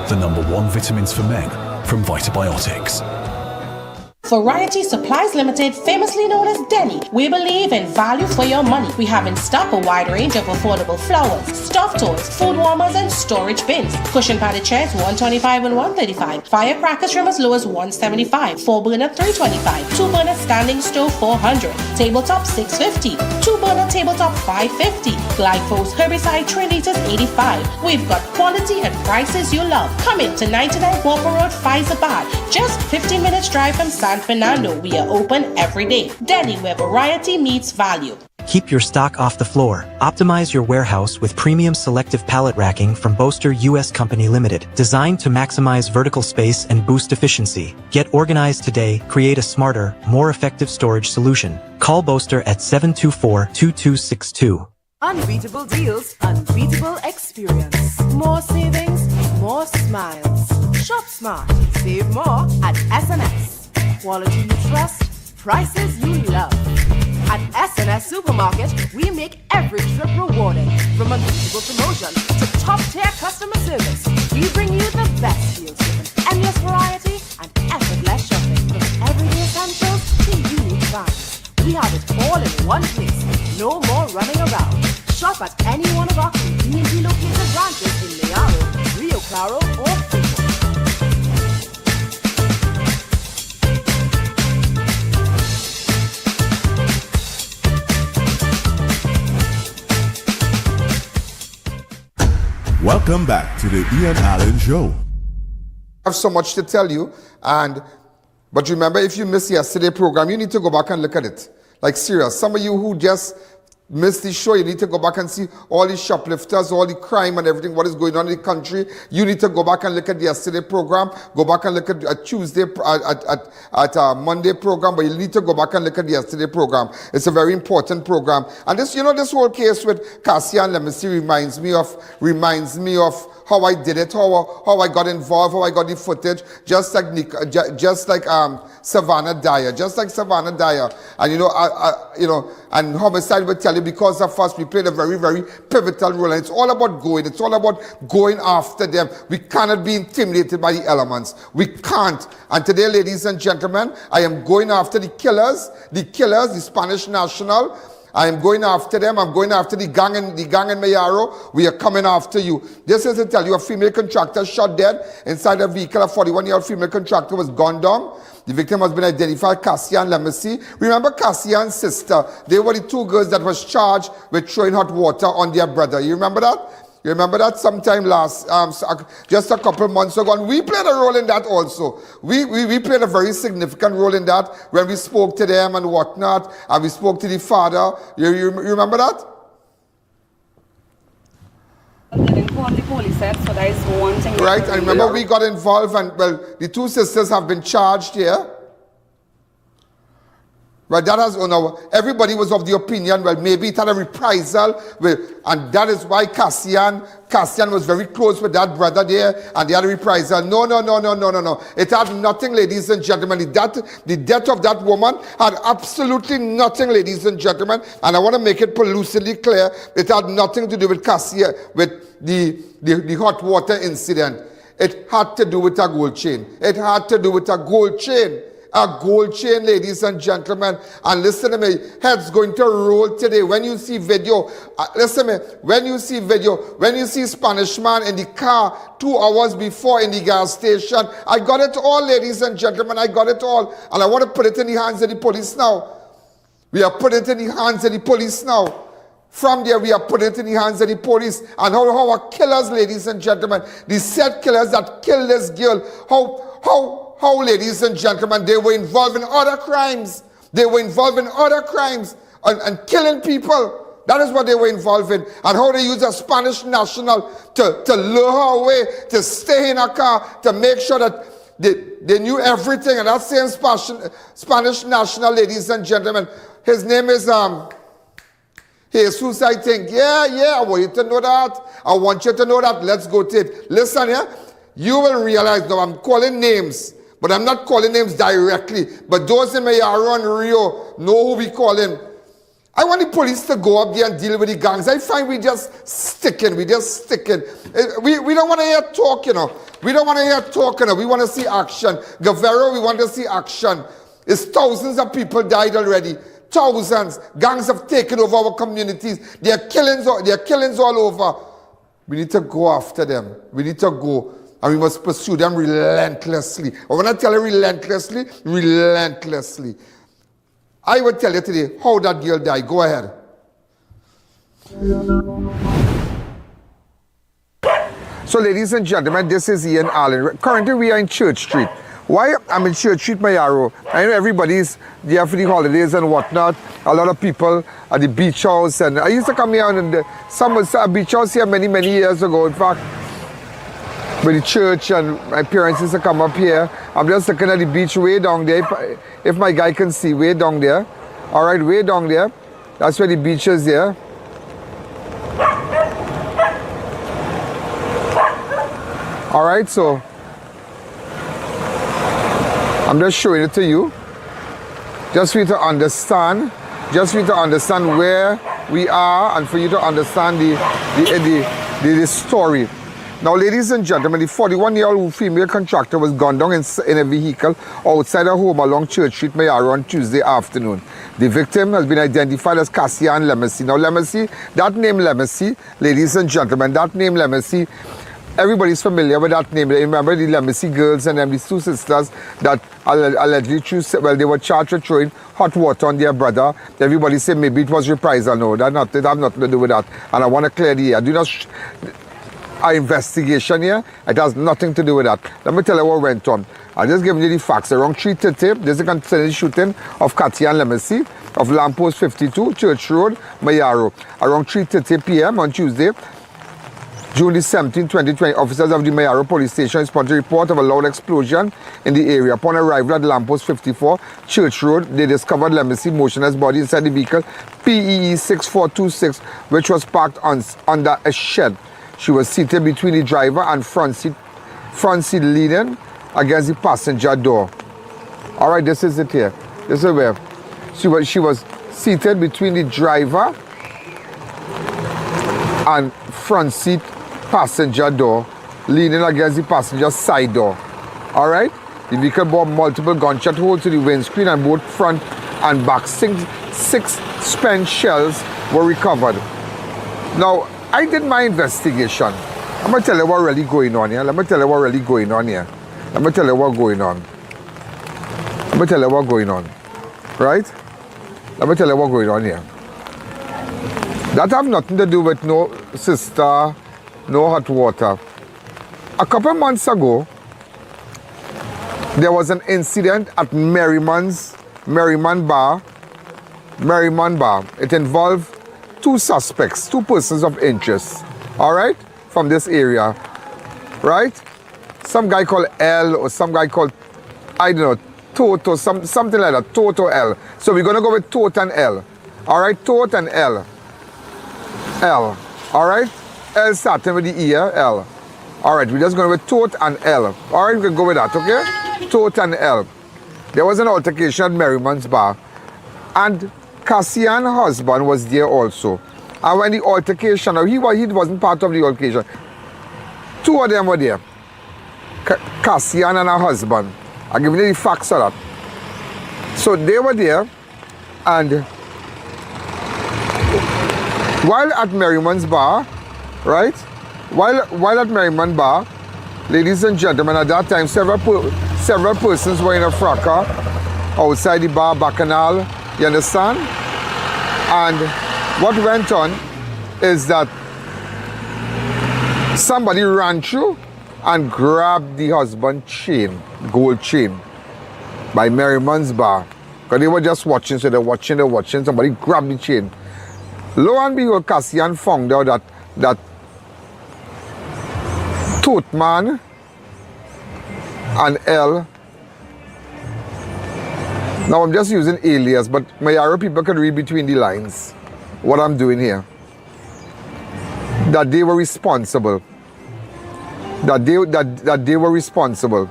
The #1 vitamins for men from Vitabiotics. Variety Supplies Limited, famously known as Denny. We believe in value for your money. We have in stock a wide range of affordable flowers, stuffed toys, food warmers, and storage bins. Cushion padded chairs $125 and $135. Firecrackers from as low as $175. 4-burner $325. 2-burner standing stove $400. Tabletop $650. 2-burner tabletop $550. Glyphos herbicide 3 liters $85. We've got quality and prices you love. Come in to 99 Walker Road, Faizabad. Just 15 minutes drive from San Fernando. We are open every day. Denny, where variety meets value. Keep your stock off the floor. Optimize your warehouse with premium selective pallet racking from Boaster US Company Limited, designed to maximize vertical space and boost efficiency. Get organized today. Create a smarter, more effective storage solution. Call Boaster at 724-2262. Unbeatable deals, unbeatable experience. More savings, more smiles. Shop smart, save more at SNS. Quality you trust, prices you love. At SNS Supermarket, we make every trip rewarding. From unbeatable promotions to top-tier customer service, we bring you the best deals with an endless variety and effortless shopping. From everyday essentials to unique finds, we have it all in one place. No more running around. Shop at any one of our conveniently located branches in Mayaro, Rio Claro, or Pico. Welcome back to the I.A.N Show. I have so much to tell you, but remember, if you missed yesterday's program, you need to go back and look at it. Like serious. Some of you who just missed the show, you need to go back and see all the shoplifters, all the crime and everything, what is going on in the country. You need to go back and look at yesterday's program. Go back and look at Tuesday, at Monday program, but you need to go back and look at yesterday's program. It's a very important program. And this, this whole case with Cassie-ann Lemessy reminds me of how I did it, how I got involved, how I got the footage, just like Savannah Dyer, and and homicide will tell you, because of us, we played a very, very pivotal role. And it's all about going. It's all about going after them. We cannot be intimidated by the elements. We can't. And today, ladies and gentlemen, I am going after the killers, the Spanish national. I am going after them. I'm going after the gang in Mayaro. We are coming after you. This is to tell you, a female contractor shot dead inside a vehicle. A 41-year-old female contractor was gunned down. The victim has been identified, Cassie-ann Lemessy. Remember Cassie-ann's sister? They were the 2 girls that was charged with throwing hot water on their brother. You remember that? You remember that sometime just a couple months ago? And we played a role in that also. We played a very significant role in that when we spoke to them and whatnot, and we spoke to the father. You remember that? The police said, so that is one thing. Right, and remember we got involved, and the 2 sisters have been charged here. Right, that has, everybody was of the opinion, maybe it had a reprisal, and that is why Cassie-ann was very close with that brother there, and they had a reprisal. No. It had nothing, ladies and gentlemen. The death of that woman had absolutely nothing, ladies and gentlemen, and I want to make it lucidly clear, it had nothing to do with with the hot water incident. It had to do with a gold chain. a gold chain, ladies and gentlemen. And listen to me, heads going to roll today. When you see video, listen to me, when you see video, when you see Spanish man in the car 2 hours before in the gas station, I got it all, ladies and gentlemen, I got it all. And I want to put it in the hands of the police now. We are putting it in the hands of the police now. From there, we are putting it in the hands of the police. And how our killers, ladies and gentlemen, the said killers that killed this girl, how, ladies and gentlemen, they were involved in other crimes. They were involved in other crimes and killing people. That is what they were involved in. And how they used a Spanish national to lure her away, to stay in a car, to make sure that they knew everything. And that same Spanish national, ladies and gentlemen, his name is Jesus, I think. Yeah, I want you to know that. I want you to know that. Let's go to it. Listen here. You will realize now I'm calling names. But I'm not calling names directly. But those in Mayaro and Rio know who we calling. I want the police to go up there and deal with the gangs. I find we just sticking. We don't want to hear talk, you know. We don't want to hear talk, you know. We want to see action. Guevara, we want to see action. It's thousands of people died already. Thousands. Gangs have taken over our communities. There are killings all over. We need to go after them. We need to go. And we must pursue them relentlessly. I want to tell you relentlessly. I will tell you today how that girl died. Go ahead. So ladies and gentlemen, this is I.A.N. Currently we are in Church Street. Why I'm in Church Street, Mayaro? I know everybody's there for the holidays and whatnot. A lot of people at the beach house. And I used to come here and a beach house here many years ago. In fact, with the church, and my parents used to come up here. I'm just looking at the beach way down there. If my guy can see, way down there. All right, way down there. That's where the beach is there. All right, so I'm just showing it to you. Just for you to understand. Just for you to understand where we are and for you to understand the story. Now, ladies and gentlemen, the 41-year-old female contractor was gunned down in a vehicle outside her home along Church Street, Mayaro on Tuesday afternoon. The victim has been identified as Cassie-ann Lemessy. Now, Lemessy, that name Lemessy, ladies and gentlemen, that name Lemessy, everybody's familiar with that name. Remember the Lemessy girls and these two sisters that allegedly they were charged with throwing hot water on their brother. Everybody say maybe it was reprisal. No, it have nothing to do with that. And I want to clear the air. Do not... Our investigation here, it has nothing to do with that. Let me tell you what went on. I'll just give you the facts. Around 3:30, there's a concerted shooting of Cassie-ann Lemessy of Lamppost 52, Church Road, Mayaro. Around 3:30 p.m. on Tuesday, June 17, 2020, officers of the Mayaro police station responded to a report of a loud explosion in the area. Upon arrival at Lamppost 54, Church Road, they discovered Lemessy motionless body inside the vehicle PEE 6426, which was parked under a shed. She was seated between the driver and front seat leaning against the passenger door. All right, this is it here. This is where she was seated between the driver and front seat passenger door, leaning against the passenger side door. All right. The vehicle bore multiple gunshot holes to the windscreen and both front and back. Six spent shells were recovered. Now, I did my investigation. I'm going to tell you what really going on here. Let me tell you what really going on here. Let me tell you what going on. Let me tell you what going on. Right? Let me tell you what going on here. That have nothing to do with no sister, no hot water. A couple months ago, there was an incident at Merriman Bar. It involved two suspects, two persons of interest, all right, from this area, right? Some guy called L or some guy called, I don't know, Toto, something like that, Toto L. So we're going to go with Toto and L, all right, Toto and L, all right? L starting with the E, L. All right, we're just going with Toto and L. All right, we can go with that, okay? Toto and L. There was an altercation at Merriman's Bar, and Cassie-ann's husband was there also. And when the altercation, he wasn't part of the altercation. Two of them were there. Cassie-ann and her husband. I'll give you the facts of that. So they were there, and while at Merriman's bar, right? While at Merriman bar, ladies and gentlemen, at that time several persons were in a fracas outside the bar bacchanal, you understand? And what went on is that somebody ran through and grabbed the husband's chain, gold chain, by Merriman's bar. Because they were just watching, so they're watching, somebody grabbed the chain. Lo and behold, Cassie-ann found out that Tote Man and L. Now I'm just using alias, but Mayaro people can read between the lines what I'm doing here. That they were responsible. That they were responsible.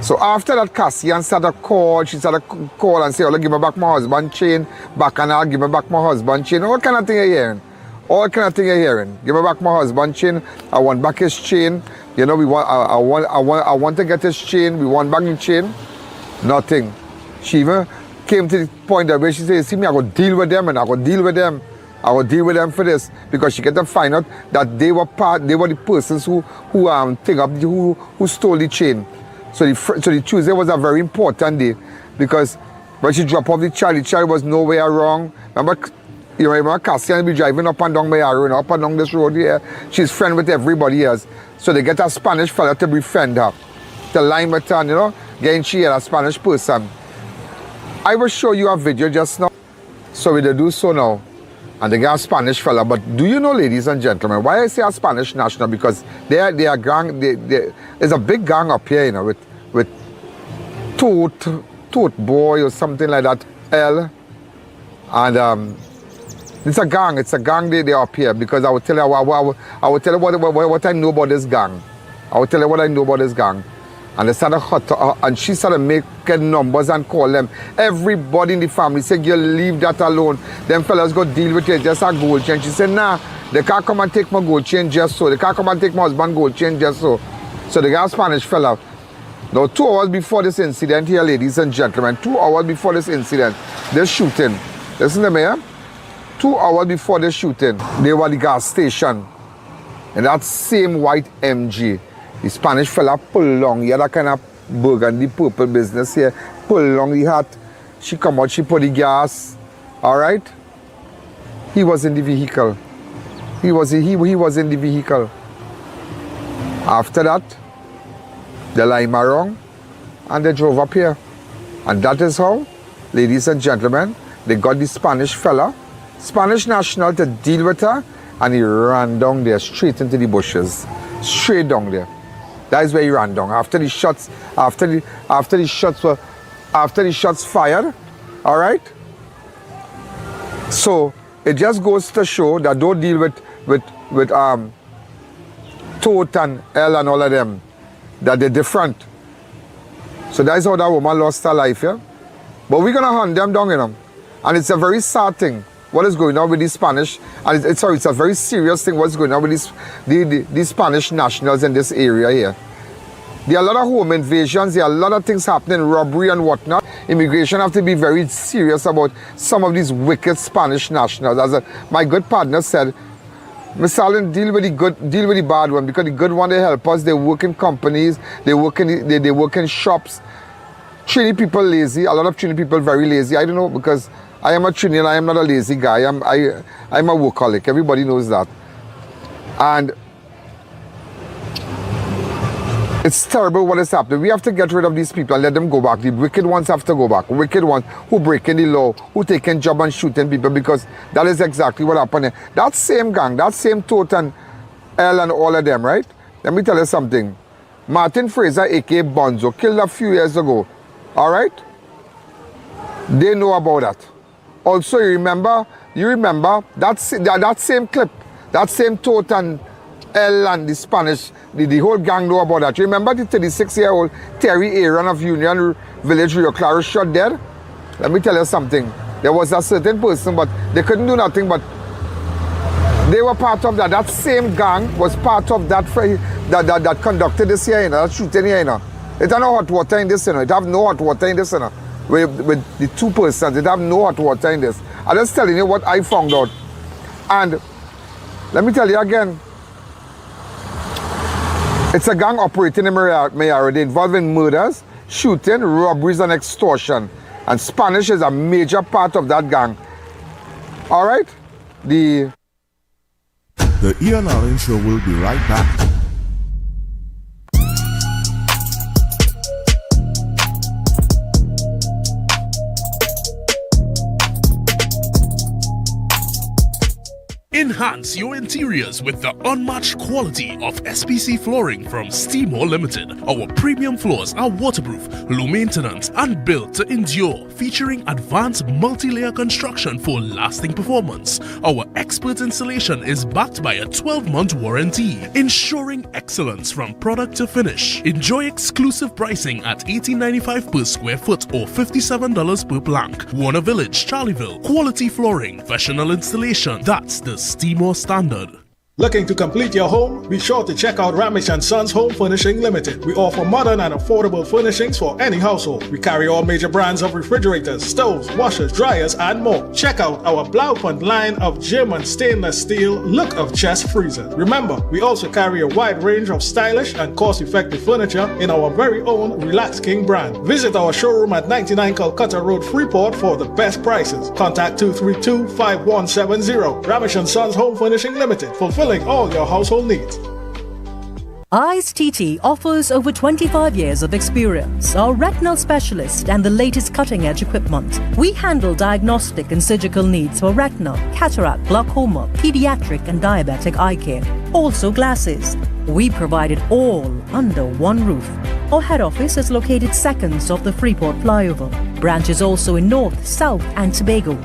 So after that, Cassie-ann started to call. She started to call and say, "Oh, give me back my husband's chain. Bacchanal, give me back my husband's chain." All kind of thing you're hearing. All kind of thing you're hearing. Give me back my husband's chain. I want back his chain. You know, I want to get his chain. We want back the chain. Nothing. She even came to the point where she said, "See me, I go deal with them, and I go deal with them. I will deal with them for this," because she get to find out that they were the persons who stole the chain. So the Tuesday was a very important day, because when she dropped off the child was nowhere wrong. Remember Cassie-ann be driving up and down Mayaro, and up and down this road here. She's friend with everybody else. So they get a Spanish fella to befriend her, to line with her, you know, getting she a Spanish person. I will show you a video just now. So we do so now. And they got a Spanish fella. But do you know, ladies and gentlemen, why I say a Spanish national? Because they are gang. There's a big gang up here, you know, with Tote Boy or something like that, L. And it's a gang. They're up here, because I will tell you what I know about this gang. I will tell you what I know about this gang. And they started and she started making numbers and call them. Everybody in the family said, "You leave that alone. Them fellas go deal with it, just a gold chain." She said, "Nah, they can't come and take my gold chain just so. They can't come and take my husband's gold chain just so." So they got a Spanish fella. Now 2 hours before this incident here, ladies and gentlemen, 2 hours before this incident, they're shooting. Listen to me, eh? 2 hours before the shooting, they were at the gas station. And that same white MG, the Spanish fella pulled along. He had that kind of burgundy purple business here. Pulled along the hat. She come out, she put the gas. All right? He was in the vehicle. He was in the vehicle. After that, they lime around and they drove up here. And that is how, ladies and gentlemen, they got the Spanish fella, Spanish national, to deal with her, and he ran down there straight into the bushes. Straight down there. That is where he ran down. After the shots fired, all right? So it just goes to show that don't deal with Tote and L and all of them, that they're different. So that's how that woman lost her life, yeah? But we're gonna hunt them down, you know. And it's a very sad thing what is going on with the Spanish, and it's a very serious thing what's going on with these Spanish nationals in this area here. There are a lot of home invasions, there are a lot of things happening, robbery and whatnot. Immigration have to be very serious about some of these wicked Spanish nationals. As my good partner said, Miss Allen, deal with the bad one, because the good one, they help us. They work in companies, they work in shops. Trini people lazy, a lot of Trini people very lazy. I don't know, because I am a Trinian, I am not a lazy guy. I'm a workaholic. Everybody knows that. And it's terrible what is happening. We have to get rid of these people and let them go back. The wicked ones have to go back. Wicked ones who breaking the law, who taking job and shooting people, because that is exactly what happened. That same gang, that same Tote and L and all of them, right? Let me tell you something. Martin Fraser, a.k.a. Bonzo, killed a few years ago. All right? They know about that. Also, you remember that same clip, that same Tote and L and the Spanish, the whole gang know about that. You remember the 36-year-old Terry Aaron of Union Village, Rio Claro, shot dead? Let me tell you something. There was a certain person, but they couldn't do nothing, but they were part of that. That same gang was part of that conducted this here, you know, that shooting here, you know. It have no hot water in this, you know. It have no hot water in this, you know. with the 2 persons. They have no hot water in this. I'm just telling you what I found out. And let me tell you again, it's a gang operating in Mayaro. They involved in murders, shooting, robberies, and extortion. And Spanish is a major part of that gang. All right? The I.A.N Show will be right back. Enhance your interiors with the unmatched quality of SPC flooring from Steamore Limited. Our premium floors are waterproof, low maintenance, and built to endure, featuring advanced multi-layer construction for lasting performance. Our expert installation is backed by a 12-month warranty, ensuring excellence from product to finish. Enjoy exclusive pricing at $18.95 per square foot or $57 per plank. Warner Village, Charleville. Quality flooring, professional installation. That's the Steamore standard. Looking to complete your home? Be sure to check out Ramesh & Sons Home Furnishing Limited. We offer modern and affordable furnishings for any household. We carry all major brands of refrigerators, stoves, washers, dryers, and more. Check out our Blaupunkt line of German stainless steel look of chest freezers. Remember, we also carry a wide range of stylish and cost-effective furniture in our very own Relax King brand. Visit our showroom at 99 Calcutta Road, Freeport for the best prices. Contact 232-5170. Ramesh & Sons Home Furnishing Limited. Fulfilling all your household needs. I.A.N TT offers over 25 years of experience, are retinal specialist and the latest cutting-edge equipment. We handle diagnostic and surgical needs for retinal, cataract, glaucoma, pediatric and diabetic eye care. Also glasses. We provide it all under one roof. Our head office is located seconds off the Freeport flyover. Branches also in North, South and Tobago.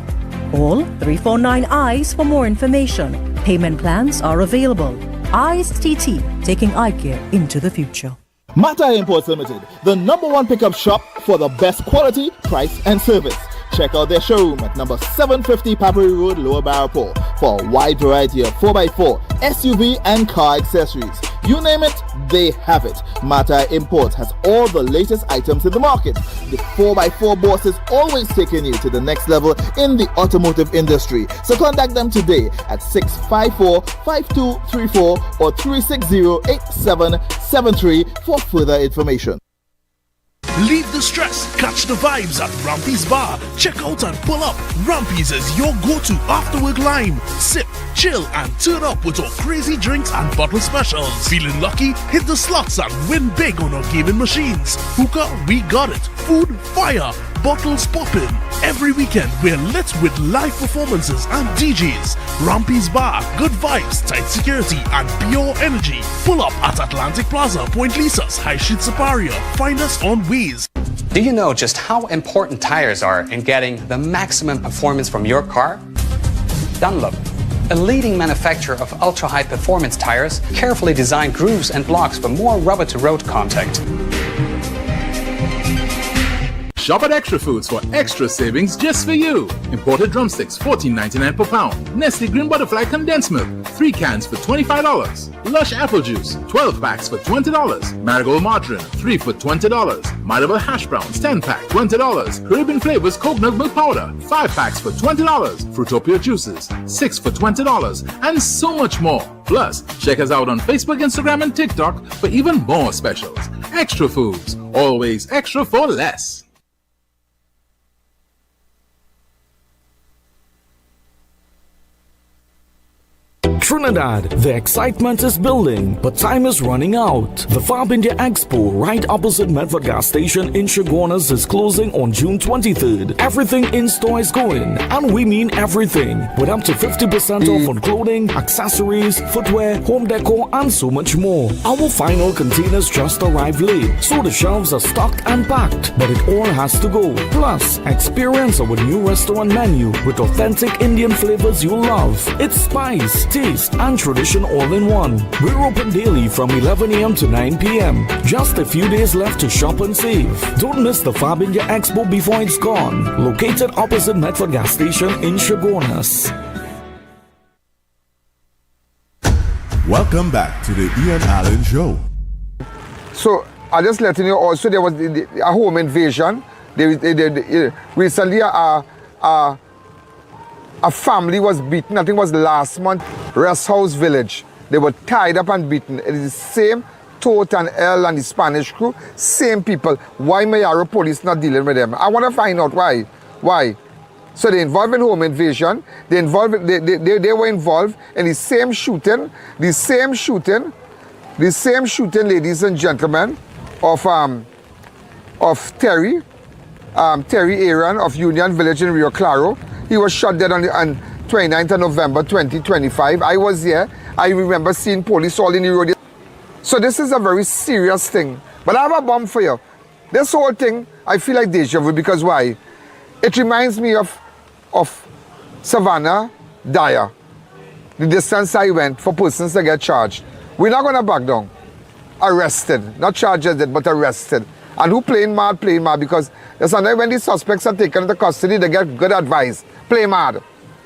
Call 349 eyes for more information. Payment plans are available. I.A.N TT, taking eye care into the future. Mata Imports Limited, the #1 pickup shop for the best quality, price and service. Check out their showroom at number 750 Papari Road, Lower Barapore for a wide variety of 4x4, SUV and car accessories. You name it, they have it. Mata Imports has all the latest items in the market. The 4x4 boss is always taking you to the next level in the automotive industry. So contact them today at 654-5234 or 360-8773 for further information. Leave the stress, catch the vibes at Rampy's Bar. Check out and pull up. Rampy's is your go-to after-work line. Sip, chill and turn up with our crazy drinks and bottle specials. Feeling lucky? Hit the slots and win big on our gaming machines. Hookah, we got it. Food, fire. Bottles popping. Every weekend we're lit with live performances and DJs. Rampy's Bar, good vibes, tight security and pure energy. Pull up at Atlantic Plaza, Point Lisas, High Street Superior. Find us on Waze. Do you know just how important tires are in getting the maximum performance from your car? Dunlop, a leading manufacturer of ultra-high performance tires, carefully designed grooves and blocks for more rubber-to-road contact. Shop at Extra Foods for extra savings just for you. Imported drumsticks, $14.99 per pound. Nestle Green Butterfly condensed milk, 3 cans for $25. Lush apple juice, 12 packs for $20. Marigold margarine, 3 for $20. Marble hash browns, 10 pack, $20. Caribbean flavors coconut milk powder, 5 packs for $20. Fruitopia juices, 6 for $20. And so much more. Plus, check us out on Facebook, Instagram, and TikTok for even more specials. Extra Foods, always extra for less. Trinidad, the excitement is building, but time is running out. The Fab India Expo, right opposite Medford Gas Station in Chaguanas, is closing on June 23rd. Everything in store is going, and we mean everything, with up to 50% off on clothing, accessories, footwear, home decor, and so much more. Our final containers just arrived late, so the shelves are stocked and packed, but it all has to go. Plus, experience our new restaurant menu with authentic Indian flavors you love. It's spice, taste, and tradition all in one. We're open daily from 11 a.m. to 9 p.m. Just a few days left to shop and save. Don't miss the Fab India Expo before it's gone. Located opposite Medford Gas Station in Chaguanas. Welcome back to the I.A.N Show. So, I just letting you also, there was a home invasion. Recently, a family was beaten, I think it was last month, Rest House Village. They were tied up and beaten. It is the same Tote and L and the Spanish crew, same people. Why Mayaro police not dealing with them? I want to find out why. Why? So they involved in home invasion. They were involved in the same shooting, ladies and gentlemen, of Terry Aaron of Union Village in Rio Claro. He was shot dead on 29th of November 2025. I was here. I remember seeing police all in the road. So this is a very serious thing. But I have a bomb for you. This whole thing, I feel like deja vu because why? It reminds me of Savannah Dyer. The distance I went for persons to get charged. We're not going to back down. Arrested. Not charged, but arrested. And who playing mad because sometimes when the suspects are taken into custody, they get good advice. Play mad.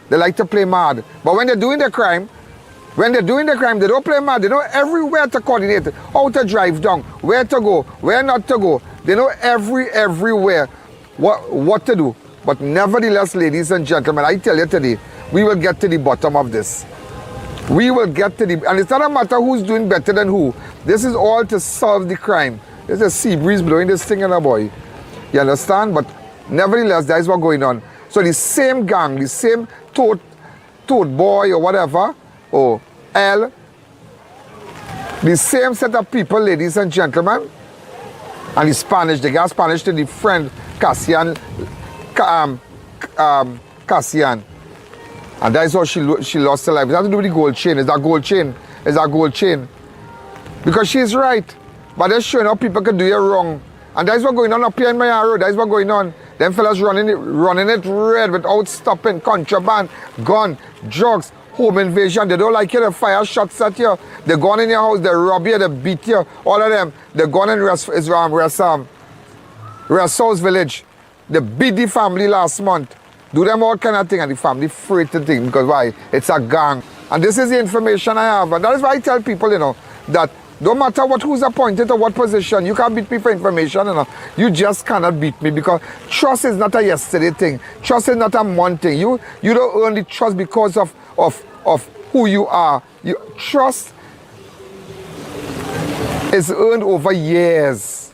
They like to play mad. But when they're doing the crime, they don't play mad. They know everywhere to coordinate, how to drive down, where to go, where not to go. They know everywhere what to do. But nevertheless, ladies and gentlemen, I tell you today, we will get to the bottom of this. We will get to and it's not a matter who's doing better than who. This is all to solve the crime. There's a sea breeze blowing this thing in a boy. You understand? But nevertheless, that is what's going on. So the same gang, the same tote boy or whatever, or L, the same set of people, ladies and gentlemen, and the Spanish, they got Spanish to the friend Cassie-ann, Cassie-ann. And that is how she lost her life. It has to do with the gold chain. It's that gold chain. It's that gold chain. Because she's right. But they're showing how people can do you wrong. And that's what's going on up here in Mayaro. That's what's going on. Them fellas running it red without stopping. Contraband, gun, drugs, home invasion. They don't like you. They fire shots at you. They go in your house. They rob you. They beat you. All of them. They go in Rest House Village. They beat the family last month. Do them all kind of thing. And the family afraid to think. Because why? It's a gang. And this is the information I have. And that is why I tell people, that no matter who's appointed to what position, you can't beat me for information. You just cannot beat me because trust is not a yesterday thing. Trust is not a month thing. You don't earn the trust because of who you are. Trust is earned over years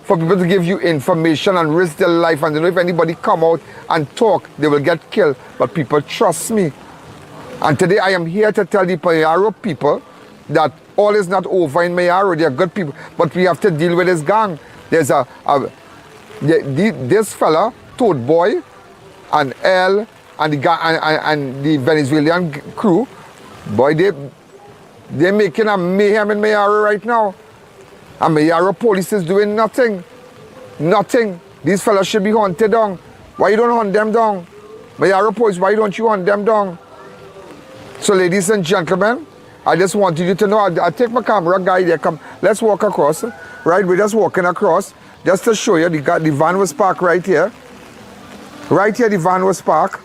for people to give you information and risk their life. And if anybody come out and talk, they will get killed. But people trust me. And today I am here to tell the Mayaro people that all is not over in Mayaro. They are good people, but we have to deal with this gang. There's this fella, Toad Boy, and L, and the Venezuelan crew. Boy, they're making a mayhem in Mayaro right now. And Mayaro police is doing nothing. Nothing. These fellas should be hunted down. Why you don't hunt them down? Mayaro police, why don't you hunt them down? So ladies and gentlemen, I just wanted you to know, I take my camera guy there, come, let's walk across, right? We're just walking across, just to show you, the van was parked right here. Right here, the van was parked.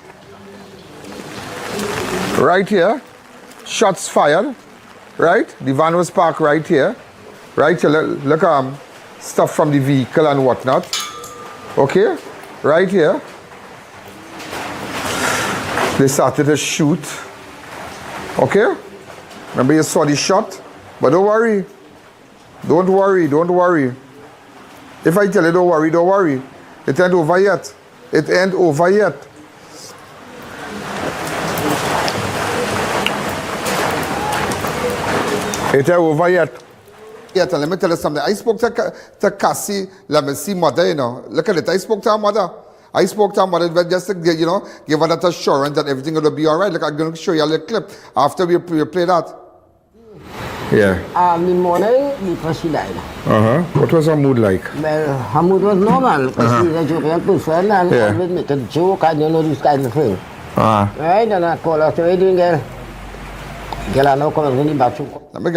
Right here, shots fired, right? The van was parked right here. Right here, look stuff from the vehicle and whatnot. Okay, right here. They started to shoot. Okay? Remember you saw the shot? But don't worry. Don't worry, don't worry. If I tell you don't worry, don't worry. It ain't over yet. It ain't over yet. It ain't over yet. Yet, and let me tell you something. I spoke to Cassie-ann Lemessy mother, Look at it. I spoke to her mother. But just to give her that assurance that everything will be all right. Look, I'm going to show you a little clip after we play that. Yeah. In the morning, because she died. What was her mood like? Well, her mood was normal. Because she's a joking person and always make a joke and this kind of thing. Right? And I call her, so what are you doing, girl? Girl, I know coming in the bathroom. Let me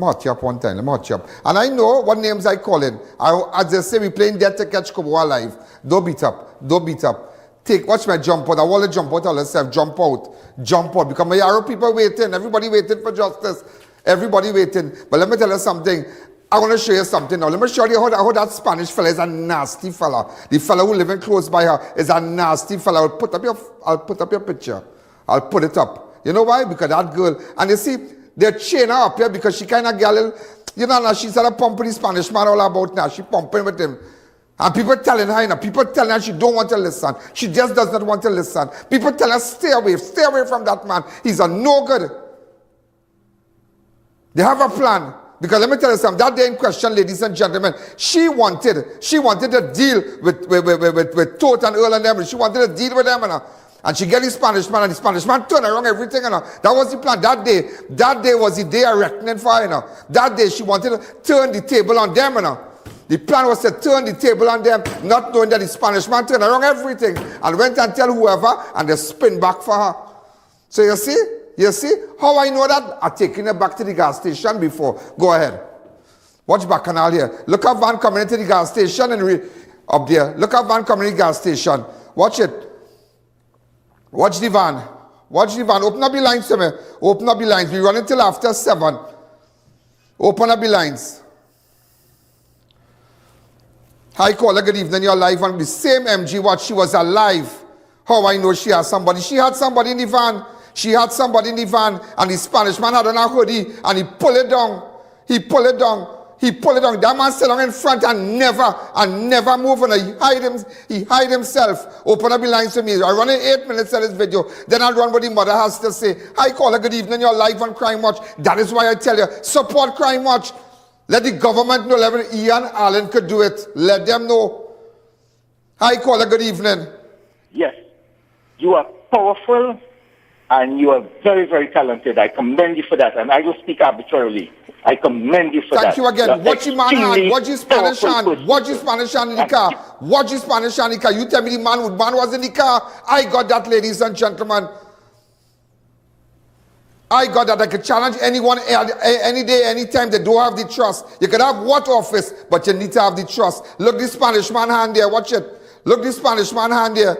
hot you up one time. Let me hot you up. And I know what names I call in. As they say, we playing dead to catch Koboa live. Don't beat up. Don't beat up. Watch my jump out. I want to jump out. I'll say, jump out. Jump out. Because Mayaro people waiting. Everybody waiting for justice. Everybody waiting. But let me tell you something. I want to show you something now. Let me show you how that Spanish fella is a nasty fella. The fella who living close by her is a nasty fella. I'll put up your picture. I'll put it up. You know why? Because that girl, and you see, they chain her up here because she kind of get a little, you know, now she's a pumping the Spanish man all about now. She pumping with him. And people telling her, you know, people telling her she don't want to listen. She just does not want to listen. People tell her, stay away from that man. He's a no good. They have a plan. Because let me tell you something, that day in question, ladies and gentlemen, she wanted to deal with Tote and Earl and them. She wanted to deal with them, you know. And she get the Spanish man, and the Spanish man turned around everything, you know. That was the plan. That day was the day of reckoning for her, you know. That day she wanted to turn the table on them, you know. The plan was to turn the table on them, not knowing that the Spanish man turned around everything and went and tell whoever, and they spin back for her. So you see how I know that? I'm taking her back to the gas station before. Go ahead. Watch bacchanal here. Look at van coming into the gas station and up there. Look at van coming into the gas station. Watch it. Watch the van. Watch the van. Open up the lines to me. Open up the lines. We run until after 7. Open up the lines. Hi, caller. Good evening. You're live on the same MG Watch. She was alive. How I know she has somebody? She had somebody in the van. She had somebody in the van, and the Spanish man had on a hoodie, and he pulled it down. He pulled it down. That man sat down in front and never move on. He hide himself. Open up the lines to me. I run in 8 minutes of this video. Then I'll run what the mother has to say. Hi, caller. Good evening. You're live on Crime Watch. That is why I tell you, support Crime Watch. Let the government know. Let I.A.N could do it. Let them know. Hi, caller. Good evening. Yes. You are powerful. And you are very, very talented. I commend you for that. And I will speak arbitrarily. I commend you for that. Thank you again. Watch your man hand. Watch your Spanish hand. Watch your Spanish hand in the car. Watch your Spanish hand in the car. You tell me the man was in the car. I got that, ladies and gentlemen. I got that. I could challenge anyone any day, anytime. They don't have the trust. You can have what office, but you need to have the trust. Look the Spanish man hand there. Watch it. Look the Spanish man hand there.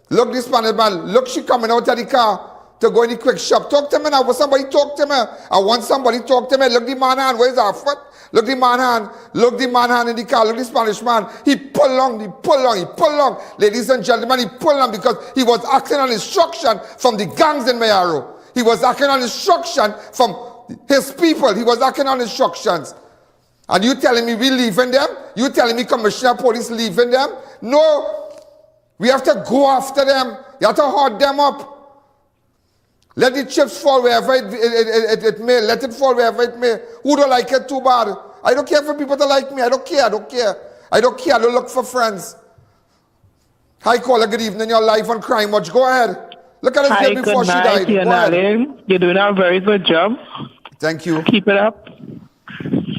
Look the Spanish man. Look, she coming out of the car to go in the quick shop. Talk to me now. Want somebody talk to me? I want somebody talk to me. Look the man hand. Where's our foot? Look the man hand. Look the man hand in the car. Look the Spanish man. He pull long. Ladies and gentlemen, he pulled long because he was acting on instruction from the gangs in Mayaro. He was acting on instruction from his people. He was acting on instructions. And you telling me we leaving them? You telling me Commissioner Police leaving them? No. We have to go after them. You have to hold them up. Let the chips fall wherever it may. Let it fall wherever it may. Who don't like it too bad? I don't care for people to like me. I don't care. I don't look for friends. Hi, caller. Good evening. You're live on Crime Watch. Go ahead. Look at this girl before she died. I.A.N. You're doing a very good job. Thank you. Keep it up.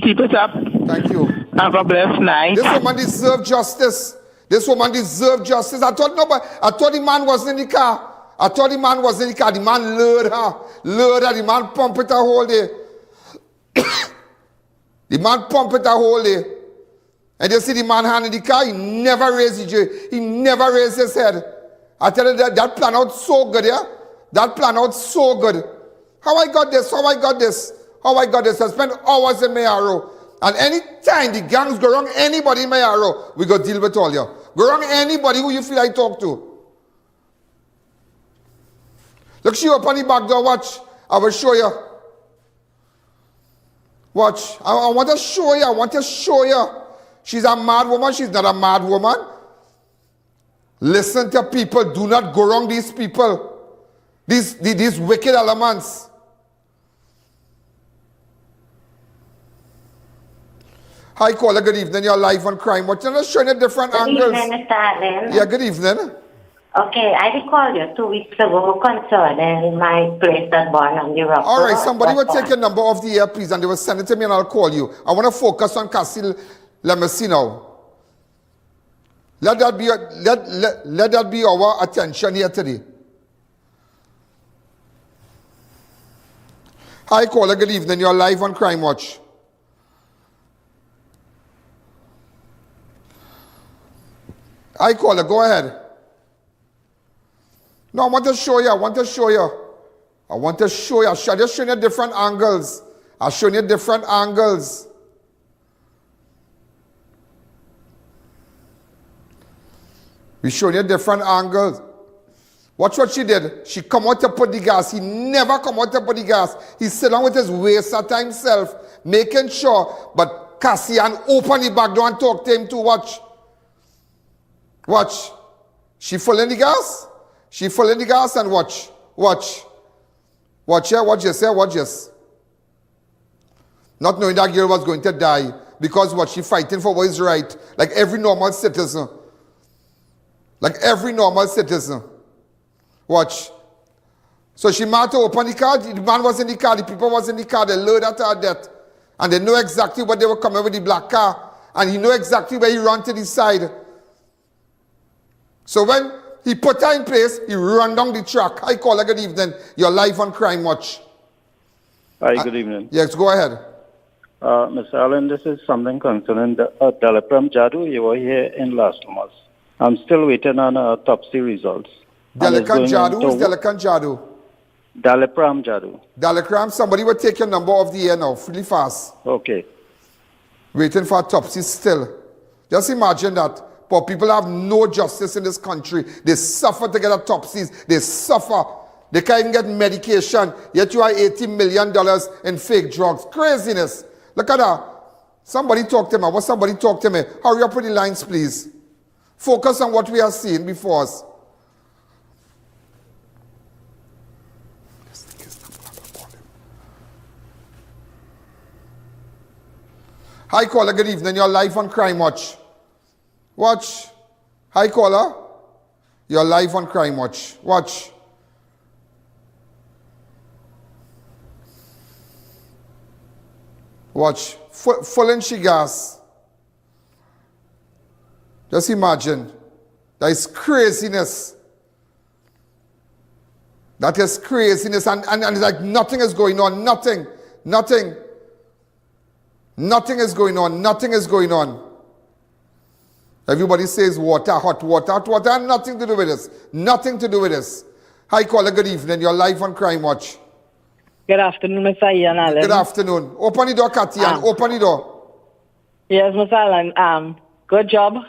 Keep it up. Thank you. Have a blessed night. This woman deserves justice. I thought the man wasn't in the car. The man lured her. The man pumped it a whole day. And you see the man hand in the car, he never raised his head. I tell you that plan out so good, yeah? That plan out so good. How I got this? I spent hours in Mayaro. And anytime the gangs go wrong, anybody in Mayaro, we go deal with all you. Go wrong anybody who you feel I talk to. Look, she up on the back door, watch. I will show you. Watch. I want to show you. She's a mad woman. She's not a mad woman. Listen to people. Do not go wrong these people. These wicked elements. Hi, caller. Good evening. You're live on Crime Watch. I'm showing you different angles. Good evening, Mr. I.A.N. Yeah, good evening. Okay, I recall you 2 weeks ago concerning my place that born on the rock. All right, somebody will take your number off the air, please, and they will send it to me and I'll call you. I want to focus on Cassie-ann Lemessy now. Let that be our attention here today. Hi, caller. Good evening. You're live on Crime Watch. Hi, caller. Go ahead. No, I want to show you. I'm just showing you different angles. We showing you different angles. Watch what she did. She come out to put the gas. He never come out to put the gas. He sit down with his waist at himself, making sure. But Cassie-ann open the back door and talk to him to watch. Watch. She full in the gas. She full in the gas and watch. Watch. Watch here. Watch this here. Watch this. Not knowing that girl was going to die. Because what? She fighting for what is right. Like every normal citizen. Like every normal citizen. Watch. So she managed to open the car. The man was in the car. The people was in the car. They loaded her to her death. And they know exactly what they were coming with the black car. And he know exactly where he ran to the side. So when he put her in place, he ran down the track. Hi, caller, good evening. You're live on Crime Watch. Hi, good evening. Yes, go ahead. Mr. Allen, this is something concerning Dalapram Jadu. You were here in last month. I'm still waiting on autopsy results. Dalapram Jadu? Who's Dalapram Jadu? Dalapram Jadu. Dalapram, somebody will take your number off the air now, really fast. Okay. Waiting for autopsy still. Just imagine that. But people have no justice in this country. They suffer to get autopsies. They suffer. They can't even get medication. Yet you are $80 million in fake drugs. Craziness. Look at that. Somebody talk to me. What somebody talk to me? Hurry up with the lines, please. Focus on what we are seeing before us. Hi, caller. Good evening. You're live on Crime Watch. Watch. Hi, caller. You're live on Crime Watch. Watch. Watch. Full in she gas. Just imagine. That is craziness. That is craziness. And it's like nothing is going on. Nothing. Nothing. Nothing is going on. Nothing is going on. Everybody says water, hot water, and nothing to do with this. Nothing to do with this. Hi, caller. Good evening. You're live on Crime Watch. Good afternoon, Mr. Ian Allen. Good afternoon. Open the door, Cassie-ann. Open the door. Yes, Mr. Allen. Good job.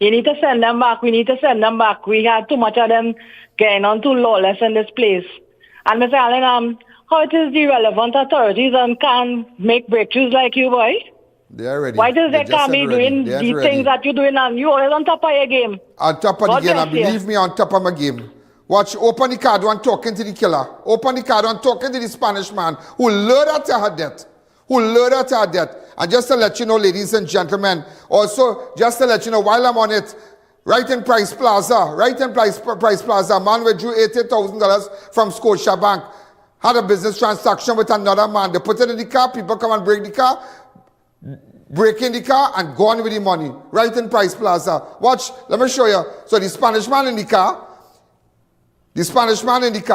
You need to send them back. We need to send them back. We had too much of them getting on too lawless in this place. And Mr. Allen, how it is the relevant authorities and can make breakthroughs like you, boy? They're ready. Why does they can't be doing these things that you're doing and you're always on top of your game? On top of the game, and believe me, on top of my game. Watch, open the card and talking to the killer. Open the card and talking to the Spanish man who lured her to her death. Who lured her to her death. And just to let you know, ladies and gentlemen, also, just to let you know, while I'm on it, right in Price Plaza, man withdrew $80,000 from Scotiabank. Had a business transaction with another man. They put it in the car, people come and break the car, break in the car and go on with the money. Right in Price Plaza. Watch, let me show you. So the Spanish man in the car,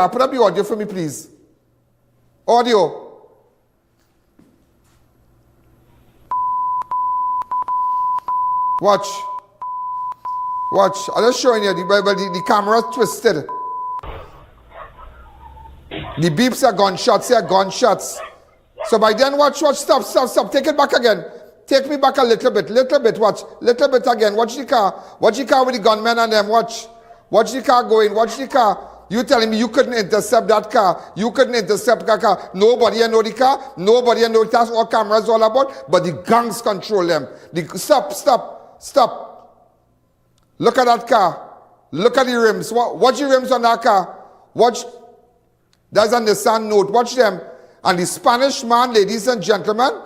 put up the audio for me, please. Audio. Watch. Watch. I'm just showing you. The camera twisted. The beeps are gunshots here, gunshots. So by then, watch, stop. Take it back again. Take me back a little bit, watch. Little bit again. Watch the car with the gunmen and them, watch. Watch the car going, watch the car. You telling me you couldn't intercept that car? You couldn't intercept that car. Nobody know the car. Nobody know that's all cameras all about. But the gangs control them. Stop. Look at that car. Look at the rims. Watch the rims on that car. Watch. That's a Nissan Note. Watch them. And the Spanish man, ladies and gentlemen,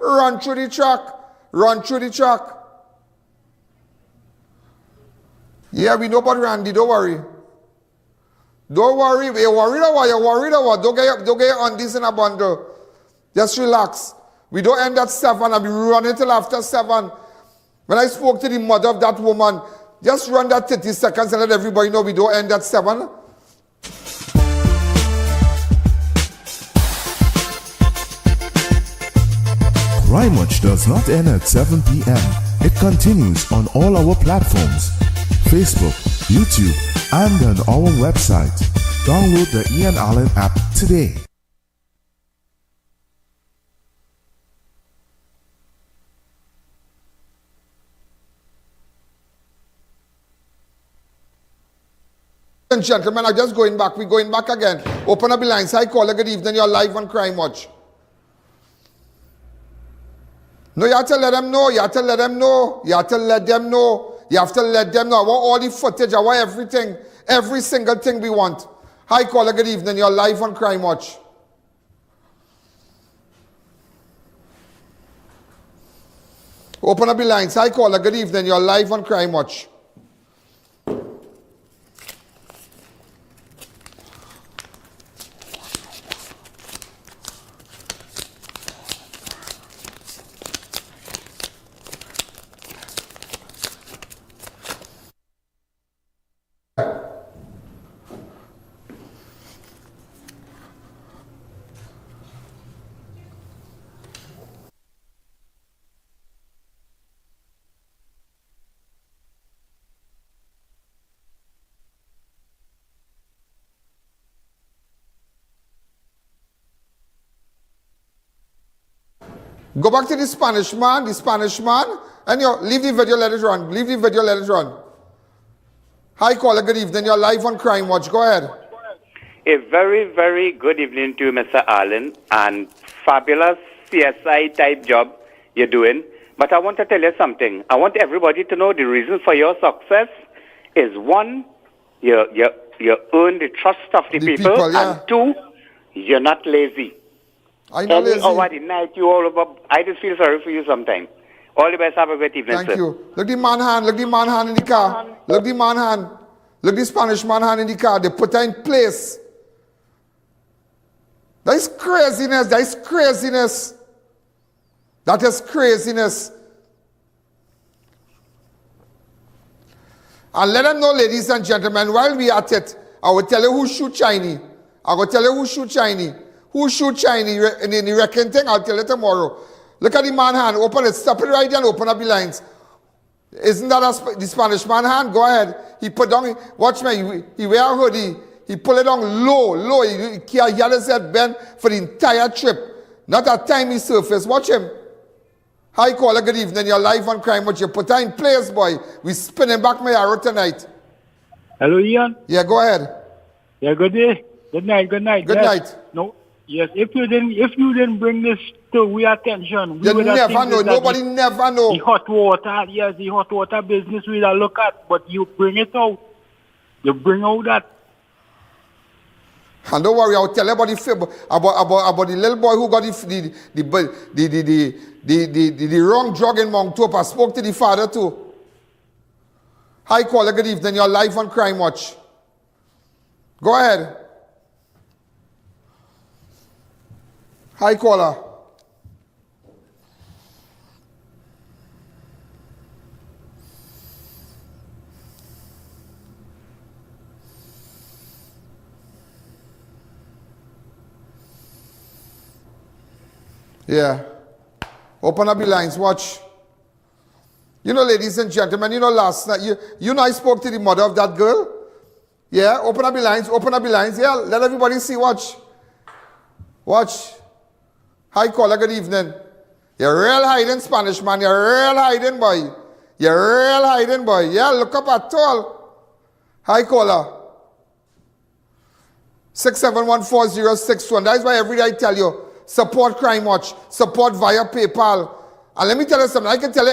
run through the track. Yeah, we know about Randy, don't worry. You're worried or what? Don't get on this in a bundle. Just relax. We don't end at 7 and be running till after 7. When I spoke to the mother of that woman, just run that 30 seconds and let everybody know we don't end at 7. Crime Watch does not end at 7 p.m. It continues on all our platforms, Facebook, YouTube, and on our website. Download the I.A.N. Allen app today. And gentlemen, I'm just going back. We're going back again. Open up the lines. Hi, caller. Good evening. You're live on Crime Watch. No, you have to let them know. You have to let them know. You have to let them know. You have to let them know. I want all the footage. I want everything. Every single thing we want. Hi, caller. Good evening. You're live on Crime Watch. Open up the lines. Hi, caller. Good evening. You're live on Crime Watch. Go back to the Spanish man, and you leave the video, let it run. Leave the video, let it run. Hi, caller, good evening. You're live on Crime Watch. Go ahead. A very, very good evening to you, Mr. Allen, and fabulous CSI type job you're doing. But I want to tell you something. I want everybody to know the reason for your success is one, you earn the trust of the people, yeah. And two, you're not lazy. I'm not lazy. Over the night, you all over. I just feel sorry for you sometimes. All the best. Have a great evening, Thank sir. you. Look the man hand. Look the man hand in the car. Look the man hand. Look the Spanish man hand in the car. They put her in place. That is craziness. That is craziness. That is craziness. And let them know, ladies and gentlemen, while we at it, I will tell you who shoot Chinese. I will tell you who shoot Chinese. Who shoot Chinese in the wrecking thing? I'll tell you tomorrow. Look at the man hand. Open it. Stop it right there and open up the lines. Isn't that the Spanish man hand? Go ahead. He put down, watch me, he wear a hoodie. He pull it down low. He can't hear his head bend for the entire trip. Not a tiny surface. Watch him. Hi, caller. Good evening. You're live on Crime Watch. You put her in place, boy. We spinning back Mayaro tonight. Hello, Ian. Yeah, go ahead. Yeah, good day. Good night. Good night. Good night. No. Yes, if you didn't bring this to we attention, we you would never have know. Nobody never know. The hot water, yes, the hot water business we'll look at, but you bring it out. You bring out that. And don't worry, I'll tell everybody about the little boy who got the wrong drug in Mount Hope. I spoke to the father too. Hi, caller. Good evening. You're live on Crime Watch. Go ahead. Hi, caller. Yeah. Open up the lines. Watch. You know, ladies and gentlemen, you know, last night, you know I spoke to the mother of that girl. Yeah, open up the lines. Open up the lines. Yeah, let everybody see. Watch. Watch. Hi, caller. Good evening. You're real hiding, Spanish man. You're real hiding, boy. You're real hiding, boy. Yeah, look up at all. Hi, caller. 6714061. That's why every day I tell you, support Crime Watch. Support via PayPal. And let me tell you something. I can tell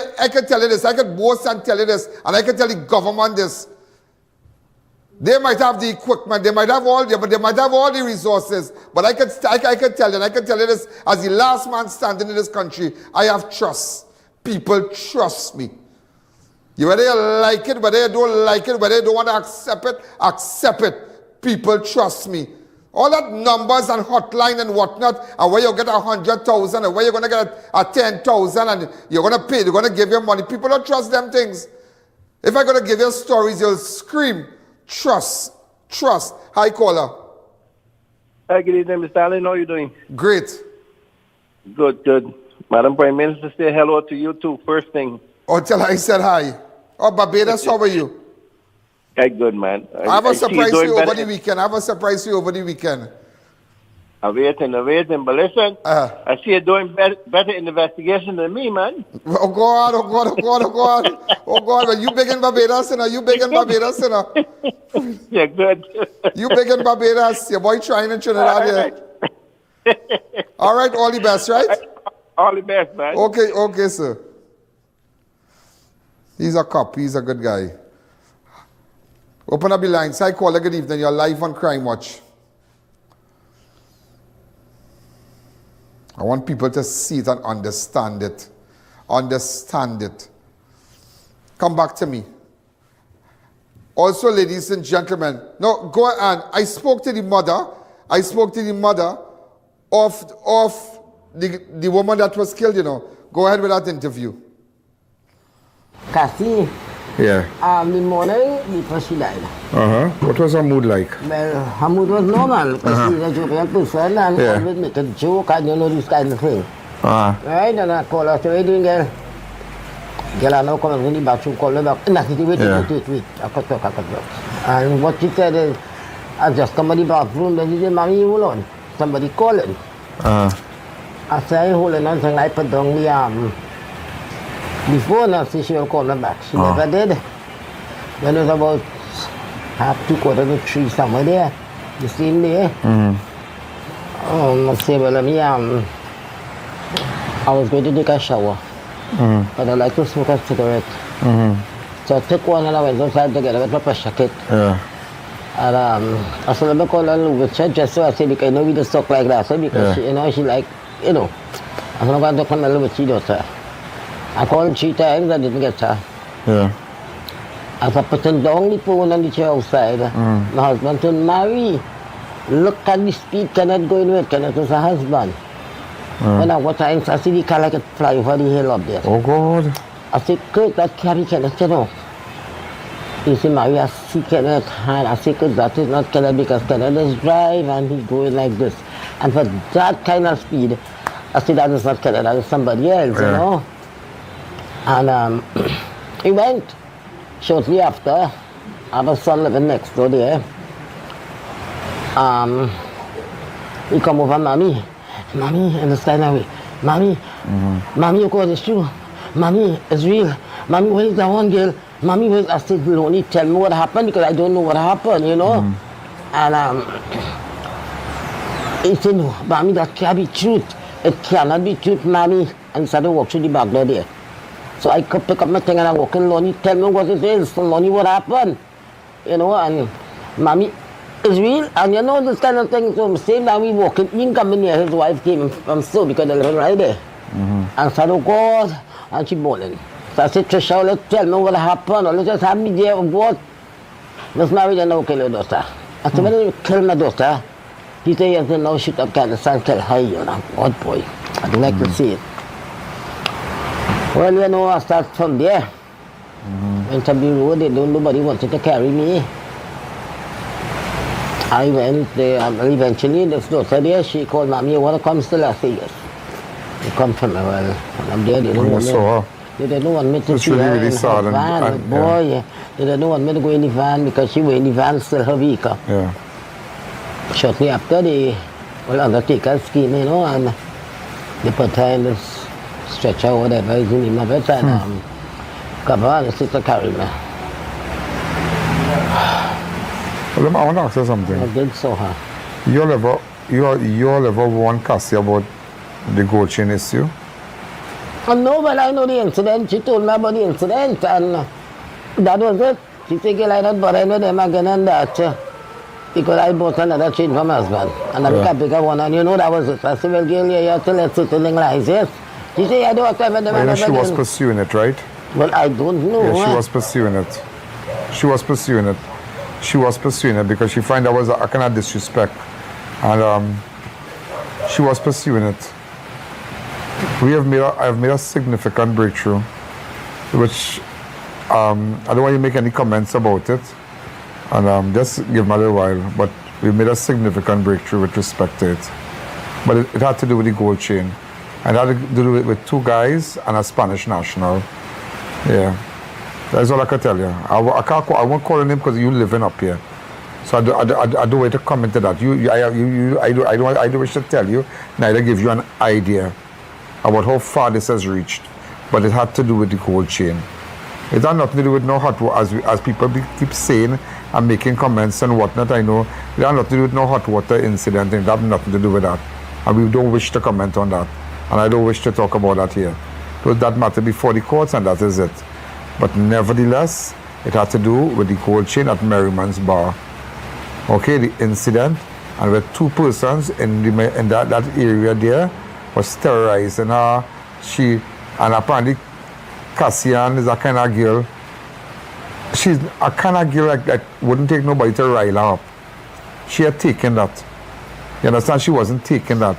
you this. I can boast and tell you this. And I can tell the government this. They might have the equipment, they might have all the resources. But I can tell you this as the last man standing in this country. I have trust. People trust me. Whether you like it, whether you don't like it, whether you don't want to accept it. People trust me. All that numbers and hotline and whatnot, and where you get 100,000, and where you're going to get a 10,000, and you're going to pay, they're going to give you money. People don't trust them things. If I'm going to give you stories, you'll scream. Trust. Hi, caller. Hi, good evening, Mr. Allen. How are you doing? Great. Good. Madam Prime Minister, say hello to you too, first thing. Oh, tell her I said hi. Oh, Barbados, how are you? Hey, good, man. I have a surprise for you over the weekend. I'm waiting. But listen, I see you doing better investigation than me, man. Oh, God. Oh, God. Well, you big in Barbados, Yeah, good. You big in Barbados. Your boy trying in Trinidad here. All right, all the best, right? All the best, man. Okay, sir. He's a cop. He's a good guy. Open up the line. Say, caller, good evening. You're live on Crime Watch. I want people to see it and understand it. Come back to me. Also, ladies and gentlemen, no, go on. I spoke to the mother of the woman that was killed, Go ahead with that interview. Cassie. Yeah. The morning before she died. What was her mood like? Well, her mood was normal because she's a joking person and always make a joke and this kind of thing. Right? And I call her, say, hey, girl. Girl, I now come in the bathroom, call her back. Wait. I could talk. And what she said is, I just come in the bathroom, then she said, Mommy, hold on. Somebody calling. I said, holding on, so I put down the before now, she will call me back. She never did. When it was about 2:45 somewhere there, the same day. I say, well, I was going to take a shower, but I like to smoke a cigarette. So I took one and I went outside together with my pressure kit. And I said, let me call her with her just so I said, because we just talk like that. So because she like, I'm not going to come a little bit, she does her. I called 3 times, I didn't get her. As I put down the phone on the chair outside, my husband said, Mary, look at the speed Kenneth going with. Kenneth was her husband. When I watch her, I see the car like it fly over the hill up there. Oh, God. I said, Kurt, that carry Kenneth, He said, Mary, I see Kenneth. And I said, Kurt, that is not Kenneth because Kenneth is drive and he's going like this. And for that kind of speed, I said, that is not Kenneth, that is somebody else, And he went. Shortly after, I have a son living next door there. He come over, Mommy, in this kind of way. Mommy, you call this true? Mommy, it's real. Mommy, where is that one girl? Mommy, where is... I said, Lonnie, tell me what happened because I don't know what happened, And he said, no, Mommy, that can't be truth. It cannot be truth, Mommy. And he started to walk through the back door there. So I could pick up my thing and I walk in, Lonnie, tell me what it is. So Lonnie, what happened? And Mommy, it's real. And this kind of thing. So same time we walking, he come in here, his wife came from still because they live right there. And I said, oh God, and she bawling. So I said, Trisha, let's tell me what happened, or let's just have me there, what? Let's marry and now kill your daughter. I said, when you kill my daughter, he said, yes, now shoot up Canada and tell her, God boy, I don't like to see it. Well, I start from there. Went to the road, nobody wanted to carry me. I went there, eventually, this daughter there, she called, Mommy, you want to come still? I said, yes. They come from me, well, when I'm there, they don't want me. They didn't want me to see her in the van, boy. They didn't want me to go in the van because she was in the van, still her vehicle. Shortly after, the undertaker came, and they put her in this stretcher or whatever is in my bed and come on, the sister carry me. Well, I want to ask you something. I did so her. You all ever warned Cassie about the gold chain issue? No, but I know the incident. She told me about the incident and that was it. She said, I don't bother with them again and that. Because I bought another chain from my husband. And I can't pick up one and that was it. I said, well, girl, you have to let it in lies, yes? She said, I don't have time with them. Well, she was pursuing it, right? Well, I don't know. Yeah, she was pursuing it. She was pursuing it because she found that was a kind of disrespect. And she was pursuing it. I have made a significant breakthrough, which I don't want you to make any comments about it. And just give me a little while. But we made a significant breakthrough with respect to it. But it had to do with the gold chain. And it had to do with 2 guys and a Spanish national. Yeah. That's all I can tell you. I won't call your name because you're living up here. So I don't want to comment to that. I don't wish to tell you, neither give you an idea about how far this has reached. But it had to do with the cold chain. It had nothing to do with no hot water, as people keep saying and making comments and whatnot. I know it had nothing to do with no hot water incident. It had nothing to do with that. And we don't wish to comment on that. And I don't wish to talk about that here. So that matter before the courts, and that is it. But nevertheless, it had to do with the cold chain at Merriman's Bar. Okay, the incident, and with 2 persons in that area there was terrorizing her. And apparently Cassie-ann is a kind of girl. She's a kind of girl that wouldn't take nobody to rile her up. She had taken that. You understand? She wasn't taking that.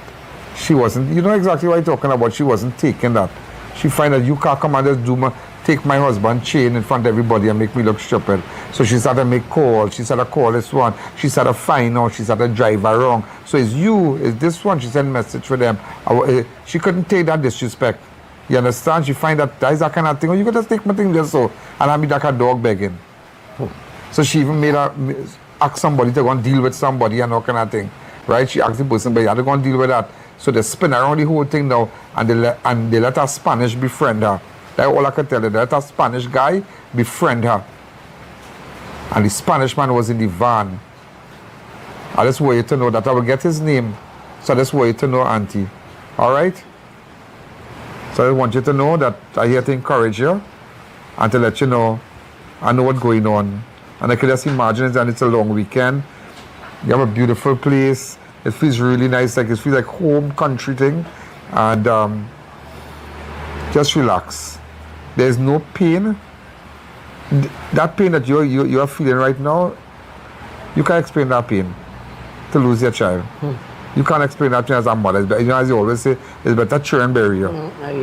She wasn't, you know exactly what I'm talking about. She wasn't taking that. She find that you can't come and just take my husband's chain in front of everybody and make me look stupid. So she started to make calls. She started to call this one. She started to find out. She started to drive her wrong. So it's you, it's this one. She sent a message for them. She couldn't take that disrespect. You understand? She find that is that kind of thing. Oh, you could just take my thing just so. And I be like a dog begging. So she even made her ask somebody to go and deal with somebody and all kind of thing. Right? She asked the person, but you have to go and deal with that. So they spin around the whole thing now, and they let a Spanish befriend her. That's all I can tell you. They let a Spanish guy befriend her. And the Spanish man was in the van. I just want you to know that. I will get his name. So I just want you to know, Auntie. All right? So I want you to know that I'm here to encourage you and to let you know I know what's going on. And I can just imagine it, and it's a long weekend. You have a beautiful place. It feels really nice, like it feels like home country thing. And just relax. There's no pain. That pain that you're feeling right now, you can't explain that pain to lose your child. You can't explain that pain as a mother. You know, as you always say, it's better cheer and bury you.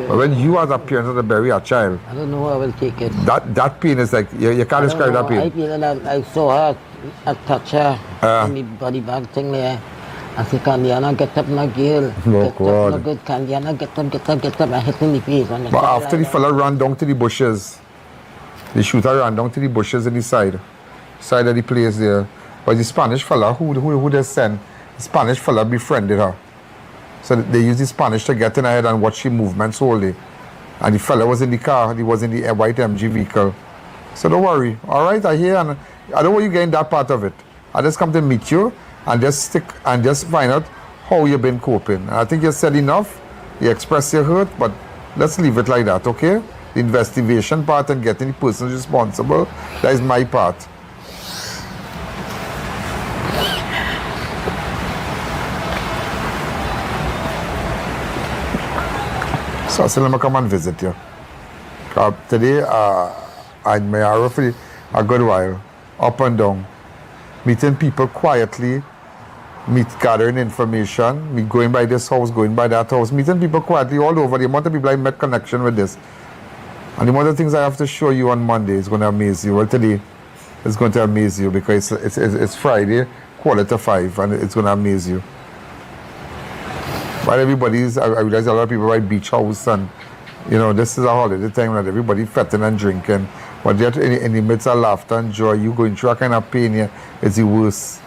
But when you as a parent have to bury a child, I don't know how I will take it. That pain is like, you can't describe that pain. I feel that I saw her, I touched her, in the body bag thing there. I said, Candiana, get up, my girl. Get up, no good. Candiana, get up. I hit in the face. But after the fella ran down to the bushes, the shooter ran down to the bushes in the side of the place there. But the Spanish fella, who they sent, the Spanish fella befriended her. So they used the Spanish to get in her head and watch the movements solely. And the fella was in the car, he was in the white MG vehicle. So don't worry, all right, I hear, and I don't want you getting that part of it. I just come to meet you and just find out how you've been coping. And I think you said enough, you expressed your hurt, but let's leave it like that, okay? The investigation part and getting the person responsible, that is my part. So I said, let me come and visit you. Today, I'm in Mayaro for a good while, up and down, meeting people quietly, gathering information, going by this house, going by that house, meeting people quietly all over. The amount of people I met connection with this. And the amount of things I have to show you on Monday is going to amaze you. Well, today, it's going to amaze you because it's Friday, 4:45, and it's going to amaze you. But I realize a lot of people at beach house, and you know, this is a holiday time that everybody fetting and drinking. But yet in the midst of laughter and joy, you going through a kind of pain here, it's the worst.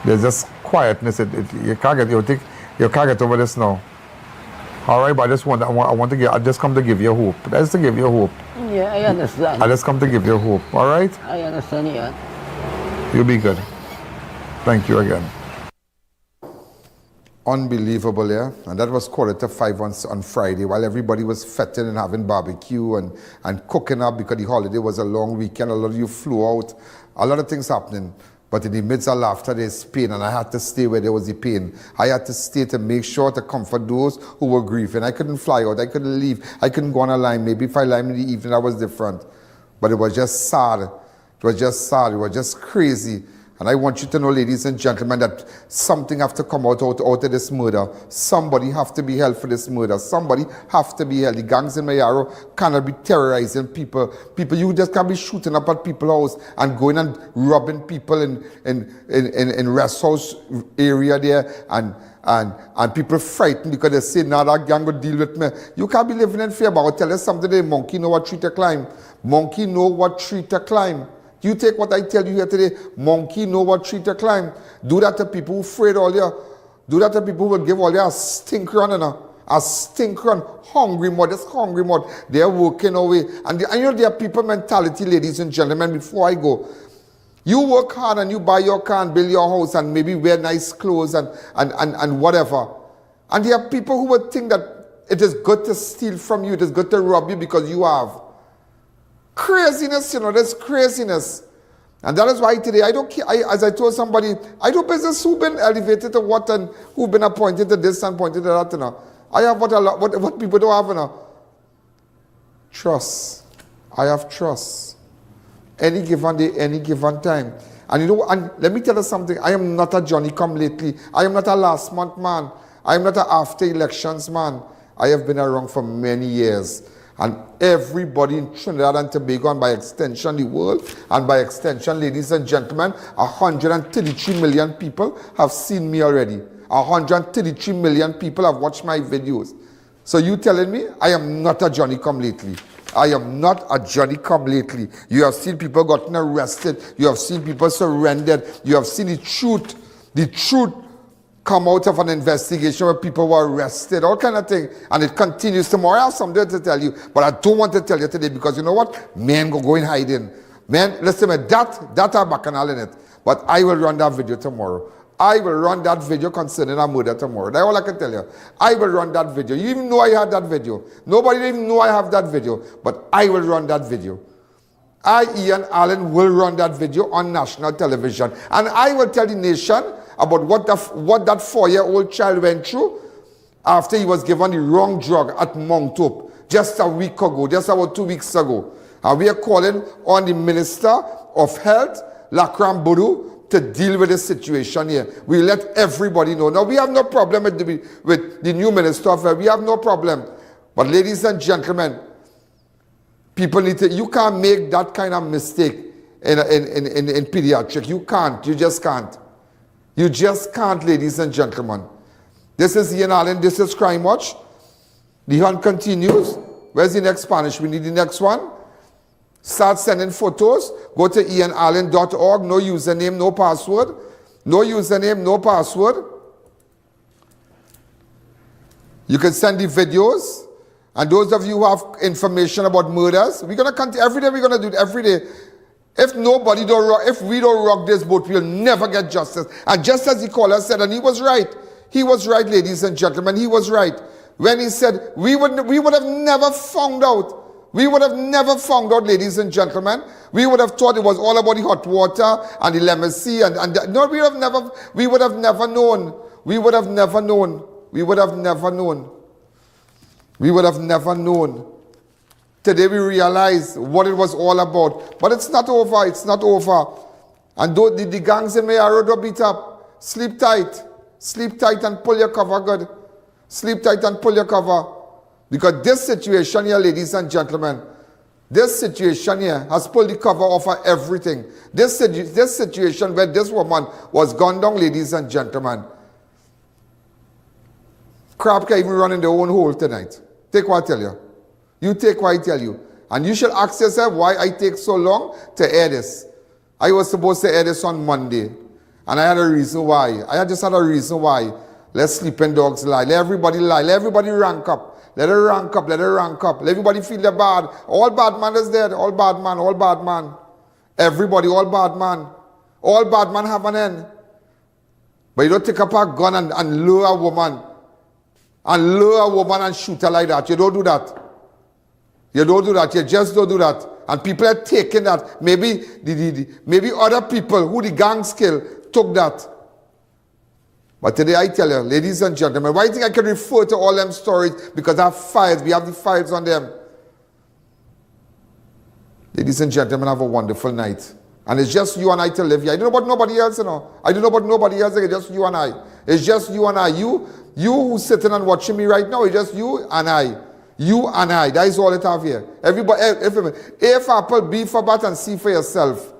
There's just quietness. You can't get over this now. All right, but I just come to give you hope. That's to give you hope. Yeah, I understand. I just come to give you hope. All right? I understand, yeah. You'll be good. Thank you again. Unbelievable, yeah? And that was 4:45 on Friday while everybody was fetting and having barbecue and cooking up because the holiday was a long weekend. A lot of you flew out. A lot of things happening. But in the midst of laughter, there's pain, and I had to stay where there was the pain. I had to stay to make sure to comfort those who were grieving. I couldn't fly out. I couldn't leave. I couldn't go on a line. Maybe if I lined in the evening, that was different. But it was just sad. It was just sad. It was just crazy. And I want you to know, ladies and gentlemen, that something have to come out of this murder. Somebody have to be held for this murder. Somebody have to be held. The gangs in Mayaro cannot be terrorizing people. You just can't be shooting up at people's house and going and robbing people in rest house area there and people frightened because they say, nah, that gang will deal with me. You can't be living in fear. But I'll tell you something, the monkey know what tree to climb. Monkey know what tree to climb. You take what I tell you here today. Monkey know what tree to climb. Do that to people who afraid all you. Do that to people who will give all you a stink run, a stink run. Hungry mud, just hungry mud. They are working away. And you know their people mentality, ladies and gentlemen, before I go. You work hard and you buy your car and build your house and maybe wear nice clothes and whatever. And there are people who would think that it is good to steal from you, it is good to rob you because you have. Craziness, there's craziness. And that is why today, I don't care, as I told somebody, I do business who've been elevated to what and who've been appointed to this and appointed to that. I have what people don't have. Trust. I have trust. Any given day, any given time. And and let me tell you something, I am not a Johnny come lately. I am not a last month man. I am not an after elections man. I have been around for many years. And everybody in Trinidad and Tobago, and by extension the world, and by extension, ladies and gentlemen, 133 million people have seen me already. 133 million people have watched my videos. So you telling me I am not a Johnny come lately? I am not a Johnny come lately. You have seen people gotten arrested. You have seen people surrendered. You have seen the truth come out of an investigation where people were arrested, all kind of thing. And it continues tomorrow. I have something to tell you, but I don't want to tell you today because you know what? Men go in hiding. Men, listen to me, that are bacchanal in it. But I will run that video tomorrow. I will run that video concerning a murder tomorrow. That's all I can tell you. I will run that video. You even know I had that video. Nobody even know I have that video, but I will run that video. I.A.N. will run that video on national television. And I will tell the nation about what that 4-year-old child went through after he was given the wrong drug at Mount Hope just a week ago, just about 2 weeks ago. And we are calling on the Minister of Health, Lakram Bodu, to deal with this situation here. We let everybody know. Now, we have no problem with the new Minister of Health. We have no problem. But ladies and gentlemen, people need to, you can't make that kind of mistake in pediatric. You can't. You just can't. You just can't, ladies and gentlemen. This is I.A.N. This is Crime Watch. The hunt continues. Where's the next Spanish? We need the next one. Start sending photos. Go to ianalleyne.org. No username, no password. No username, no password. You can send the videos. And those of you who have information about murders, we're going to continue. Every day we're going to do it. Every day. If we don't rock this boat, we'll never get justice. And just as the caller said, and he was right. He was right, ladies and gentlemen. He was right. When he said, we would have never found out. We would have never found out, ladies and gentlemen. We would have thought it was all about the hot water and the Lemessy. No, we would have never known. We would have never known. We would have never known. We would have never known. Today we realize what it was all about. But it's not over. It's not over. And the gangs in Mayaro don't beat up. Sleep tight. Sleep tight and pull your cover good. Sleep tight and pull your cover. Because this situation here, ladies and gentlemen, this situation here has pulled the cover off of everything. This situation where this woman was gunned down, ladies and gentlemen. Crab can even run in their own hole tonight. Take what I tell you. You take what I tell you. And you should ask yourself why I take so long to air this. I was supposed to air this on Monday. And I had a reason why. I just had a reason why. Let sleeping dogs lie. Let everybody lie. Let everybody rank up. Let it rank up. Let it rank up. Let everybody feel they're bad. All bad man is dead. All bad man. All bad man. Everybody. All bad man. All bad man have an end. But you don't take up a gun and lure a woman. And lure a woman and shoot her like that. You don't do that. You don't do that. You just don't do that. And people are taking that. Maybe maybe other people who the gangs kill took that. But today I tell you, ladies and gentlemen, why do you think I can refer to all them stories? Because I have files. We have the files on them. Ladies and gentlemen, have a wonderful night. And it's just you and I to live here. I don't know about nobody else, you know. I don't know about nobody else. It's just you and I. It's just you and I. You who's sitting and watching me right now, it's just you and I. You and I. That is all it have here. Everybody, A for apple, B for bat, and C for yourself.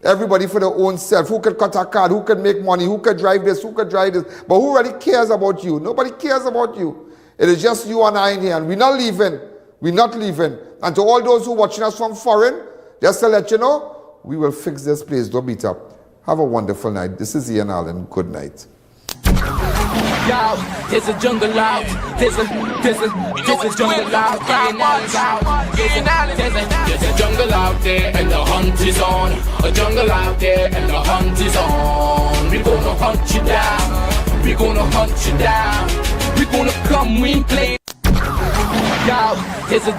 Everybody for their own self. Who could cut a card? Who could make money? Who could drive this? Who could drive this? But who really cares about you? Nobody cares about you. It is just you and I in here. And we're not leaving. We're not leaving. And to all those who are watching us from foreign, just to let you know, We will fix this place. Don't beat up. Have a wonderful night. This is I.A.N. Good night. Yo, there's a jungle out. There's a jungle out. There's a jungle out there and the hunt is on. A jungle out there and the hunt is on. We gonna hunt you down. We gonna hunt you down. We gonna come, we ain't playing. Yo, there's a